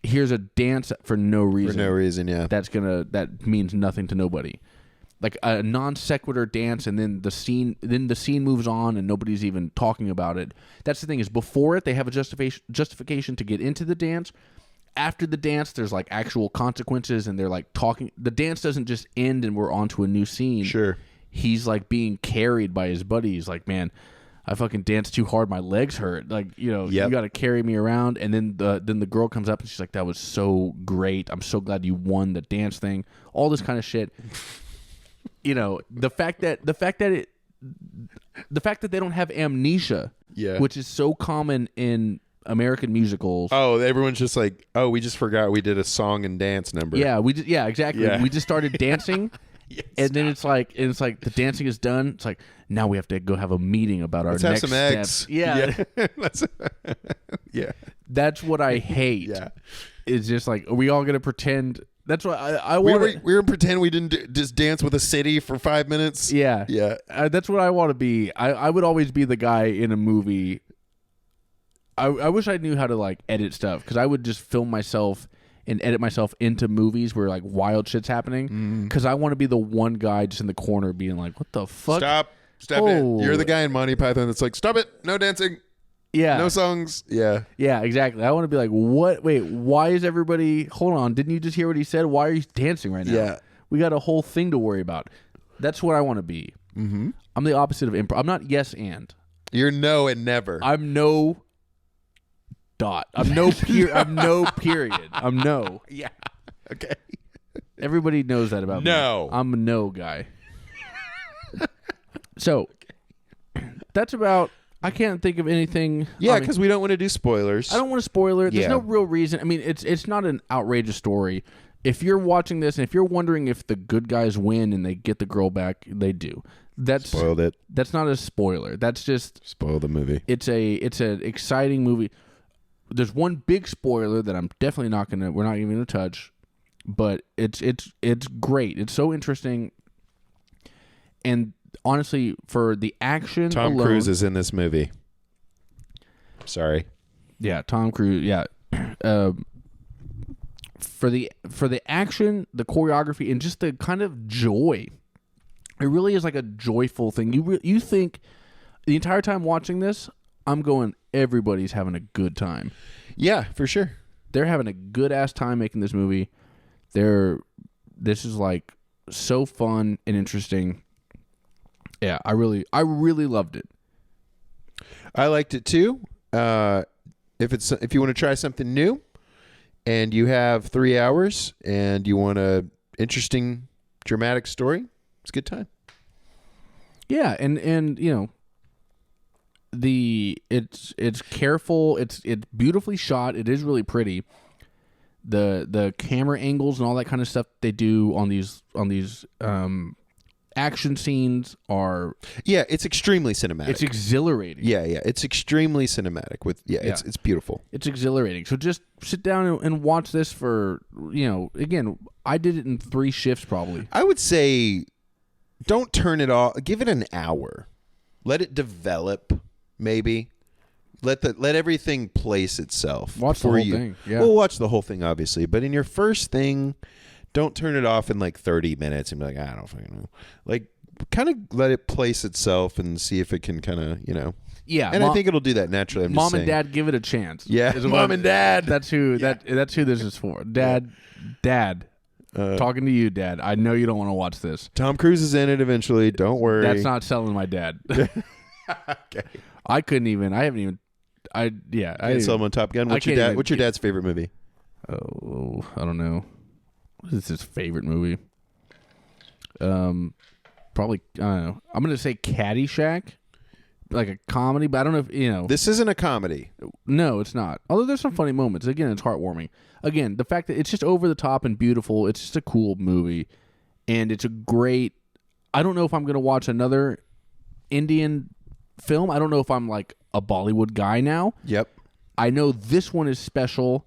here's a dance for no reason. For no reason, yeah. That means nothing to nobody. Like a non sequitur dance, and then the scene moves on, and nobody's even talking about it. That's the thing is before it, they have a justification to get into the dance. After the dance, there's like actual consequences, and they're like talking. The dance doesn't just end, and we're on to a new scene. Sure, he's like being carried by his buddies. Like, man, I fucking danced too hard, my legs hurt. Like, you got to carry me around. And then the girl comes up, and she's like, that was so great. I'm so glad you won the dance thing. All this kind of shit. The fact that they don't have amnesia, which is so common in American musicals. Oh, everyone's just like, oh, we just forgot we did a song and dance number. Yeah, exactly. Yeah. We just started dancing, and then it's like the dancing is done. It's like now we have to go have a meeting about our next steps. Yeah, yeah. That's what I hate. Yeah, it's just like, are we all gonna pretend That's why I We're want. going to pretend we didn't just dance with a city for 5 minutes. Yeah, Yeah. that's what I want to be. I would always be the guy in a movie. I wish I knew how to like edit stuff, because I would just film myself and edit myself into movies where like wild shit's happening. Because I want to be the one guy just in the corner being like, "What the fuck? Stop it. You're the guy in Monty Python that's like, stop it. No dancing. Yeah. No songs." Yeah. Yeah, exactly. I want to be like, what? Wait, why is everybody... Hold on. Didn't you just hear what he said? Why are you dancing right now? Yeah. We got a whole thing to worry about. That's what I want to be. Mm-hmm. I'm the opposite of improv. I'm not yes and. You're no and never. I'm no dot. I'm no I'm no period. I'm no. Yeah. Okay. Everybody knows that about me. No. I'm a no guy. So, that's about... I can't think of anything. Yeah, because we don't want to do spoilers. I don't want to spoil it. There's Yeah. no real reason. I mean, it's not an outrageous story. If you're watching this and if you're wondering if the good guys win and they get the girl back, they do. That's Spoiled it. That's not a spoiler. That's just Spoil the movie. it's an exciting movie. There's one big spoiler that I'm definitely we're not even gonna touch, but it's great. It's so interesting. And honestly, for the action Tom alone, Cruise is in this movie. Sorry. Yeah, Tom Cruise. Yeah, for the action, the choreography, and just the kind of joy, it really is like a joyful thing. You think the entire time watching this, I'm going, everybody's having a good time. Yeah, for sure. They're having a good ass time making this movie. This is like so fun and interesting. Yeah, I really loved it. I liked it too. If you want to try something new, and you have 3 hours, and you want a interesting, dramatic story, it's a good time. Yeah, and you know, it's careful. It's beautifully shot. It is really pretty. The camera angles and all that kind of stuff they do on these action scenes are... Yeah, it's extremely cinematic. It's exhilarating. Yeah, it's extremely cinematic. It's beautiful. It's exhilarating. So just sit down and watch this for, again, I did it in 3 shifts probably. I would say don't turn it off. Give it an hour. Let it develop, maybe. Let everything place itself. Watch the whole thing. Yeah. We'll watch the whole thing, obviously. But in your first thing... Don't turn it off in like 30 minutes and be like, I don't fucking know. Like, kind of let it place itself and see if it can kind of, Yeah. And I think it'll do that naturally. Mom and Dad, give it a chance. Yeah. Mom and Dad. That's who that's who this is for. Dad. Talking to you, Dad. I know you don't want to watch this. Tom Cruise is in it eventually. Don't worry. That's not selling my dad. Okay. I haven't even. I didn't sell him on Top Gun. What's your dad's favorite movie? Oh, I don't know. What is his favorite movie? Probably, I don't know. I'm going to say Caddyshack, like a comedy, but I don't know if, This isn't a comedy. No, it's not. Although there's some funny moments. Again, it's heartwarming. Again, the fact that it's just over the top and beautiful, it's just a cool movie. And it's a great... I don't know if I'm going to watch another Indian film. I don't know if I'm like a Bollywood guy now. Yep. I know this one is special.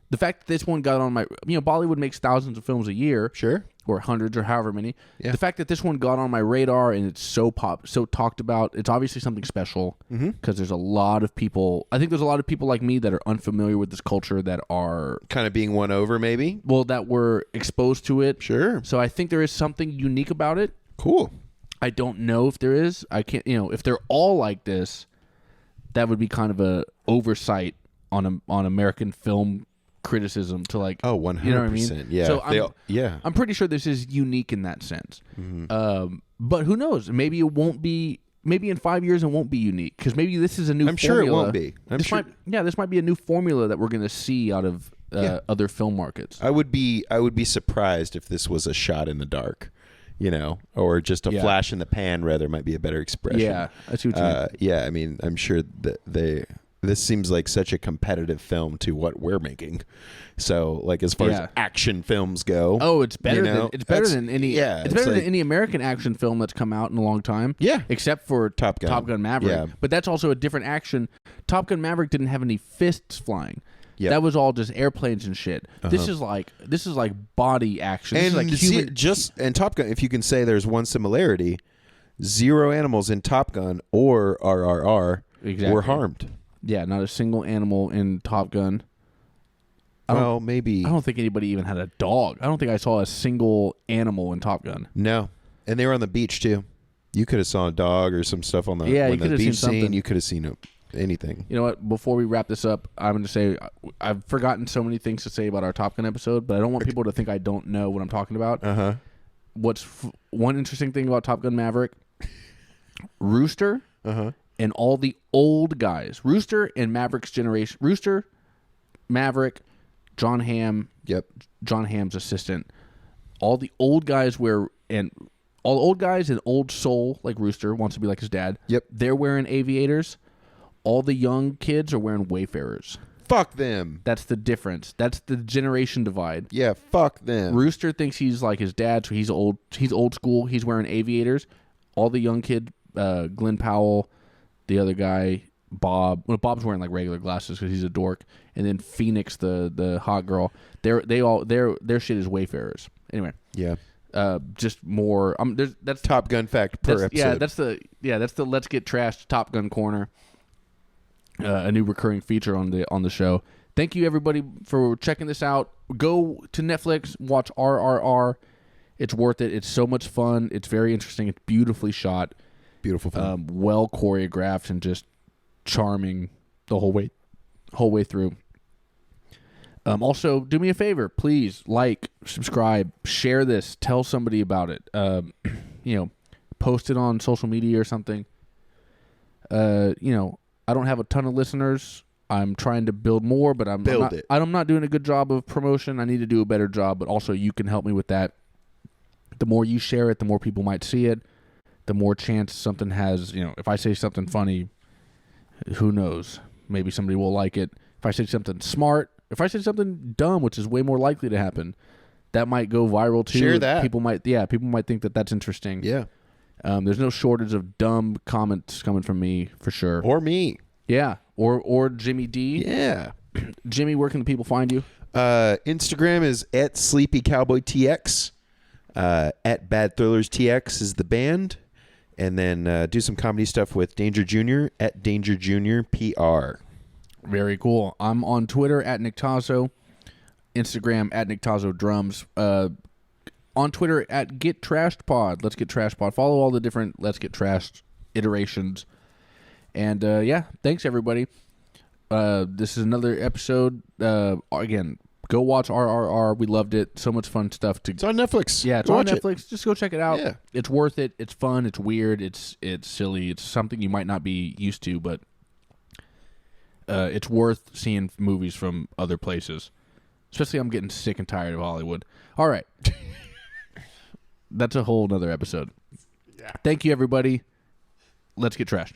The fact that this one got on my... Bollywood makes thousands of films a year. Sure. Or hundreds or however many. Yeah. The fact that this one got on my radar and it's so talked about, it's obviously something special. Because there's a lot of people... I think there's a lot of people like me that are unfamiliar with this culture that are... Kind of being won over, maybe? Well, that were exposed to it. Sure. So I think there is something unique about it. Cool. I don't know if there is. I can't... if they're all like this, that would be kind of a oversight on American film criticism to like 100%. You know what I mean? Yeah. So I'm pretty sure this is unique in that sense. But who knows? Maybe it won't be. Maybe in 5 years it won't be unique because maybe this is a new. I'm formula. sure it won't be. This might be a new formula that we're going to see out of other film markets. I would be surprised if this was a shot in the dark, or just a flash in the pan. Rather, might be a better expression. Yeah, I see what you mean. Yeah, I mean, I'm sure that this seems like such a competitive film to what we're making. So, like, as far as action films go, it's better than any. Yeah, it's better than any American action film that's come out in a long time. Yeah, except for Top Gun Maverick. Yeah. But that's also a different action. Top Gun Maverick didn't have any fists flying. Yep. That was all just airplanes and shit. This is like body action. This And is like human. and Top Gun, if you can say there's one similarity, 0 animals in Top Gun or RRR were harmed. Yeah, not a single animal in Top Gun. Well, maybe. I don't think anybody even had a dog. I don't think I saw a single animal in Top Gun. No. And they were on the beach, too. You could have saw a dog or some stuff on the, you the could have beach seen something. You could have seen anything. You know what? Before we wrap this up, I'm going to say I've forgotten so many things to say about our Top Gun episode, but I don't want people to think I don't know what I'm talking about. Uh-huh. What's one interesting thing about Top Gun Maverick? Rooster and all the old guys. Rooster and Maverick's generation. Rooster, Maverick, John Hamm. Yep. John Hamm's assistant. All the old guys and Old soul, like Rooster, wants to be like his dad. Yep. They're wearing aviators. All the young kids are wearing Wayfarers. Fuck them. That's the difference. That's the generation divide. Yeah, fuck them. Rooster thinks he's like his dad, so he's old school. He's wearing aviators. All the young kid, Glenn Powell, the other guy, Bob. Well, Bob's wearing like regular glasses because he's a dork. And then Phoenix, the hot girl. Their shit is Wayfarers. Anyway. Yeah. Just more. That's Top Gun fact per episode. That's the Let's Get Trashed Top Gun corner. A new recurring feature on the show. Thank you everybody for checking this out. Go to Netflix, watch RRR. It's worth it. It's so much fun. It's very interesting. It's beautifully shot. Beautiful film. Well choreographed and just charming the whole way through. Also, do me a favor, please like, subscribe, share this, tell somebody about it. Post it on social media or something. I don't have a ton of listeners. I'm trying to build more, but I'm not doing a good job of promotion. I need to do a better job, but also you can help me with that. The more you share it, the more people might see it. The more chance something has, if I say something funny, who knows? Maybe somebody will like it. If I say something smart, if I say something dumb, which is way more likely to happen, that might go viral too. Share that. People might think that that's interesting. Yeah. There's no shortage of dumb comments coming from me for sure. Or me. Yeah. Or Jimmy Dee. Yeah. Jimmy, where can the people find you? Instagram is at SleepyCowboyTX. At Bad Thrillers TX is the band. And then do some comedy stuff with Danger Jr. at Danger Jr. PR. Very cool. I'm on Twitter at Nick Tazo, Instagram at Nick Tazo Drums, on Twitter at Get Trashed Pod. Let's Get Trashed Pod. Follow all the different Let's Get Trashed iterations. And thanks everybody. This is another episode. Again, go watch RRR. We loved it. So much fun stuff. It's on Netflix. Yeah, it's on Netflix. Just go check it out. Yeah. It's worth it. It's fun. It's weird. It's silly. It's something you might not be used to, but it's worth seeing movies from other places. Especially I'm getting sick and tired of Hollywood. All right. That's a whole nother episode. Yeah. Thank you, everybody. Let's get trashed.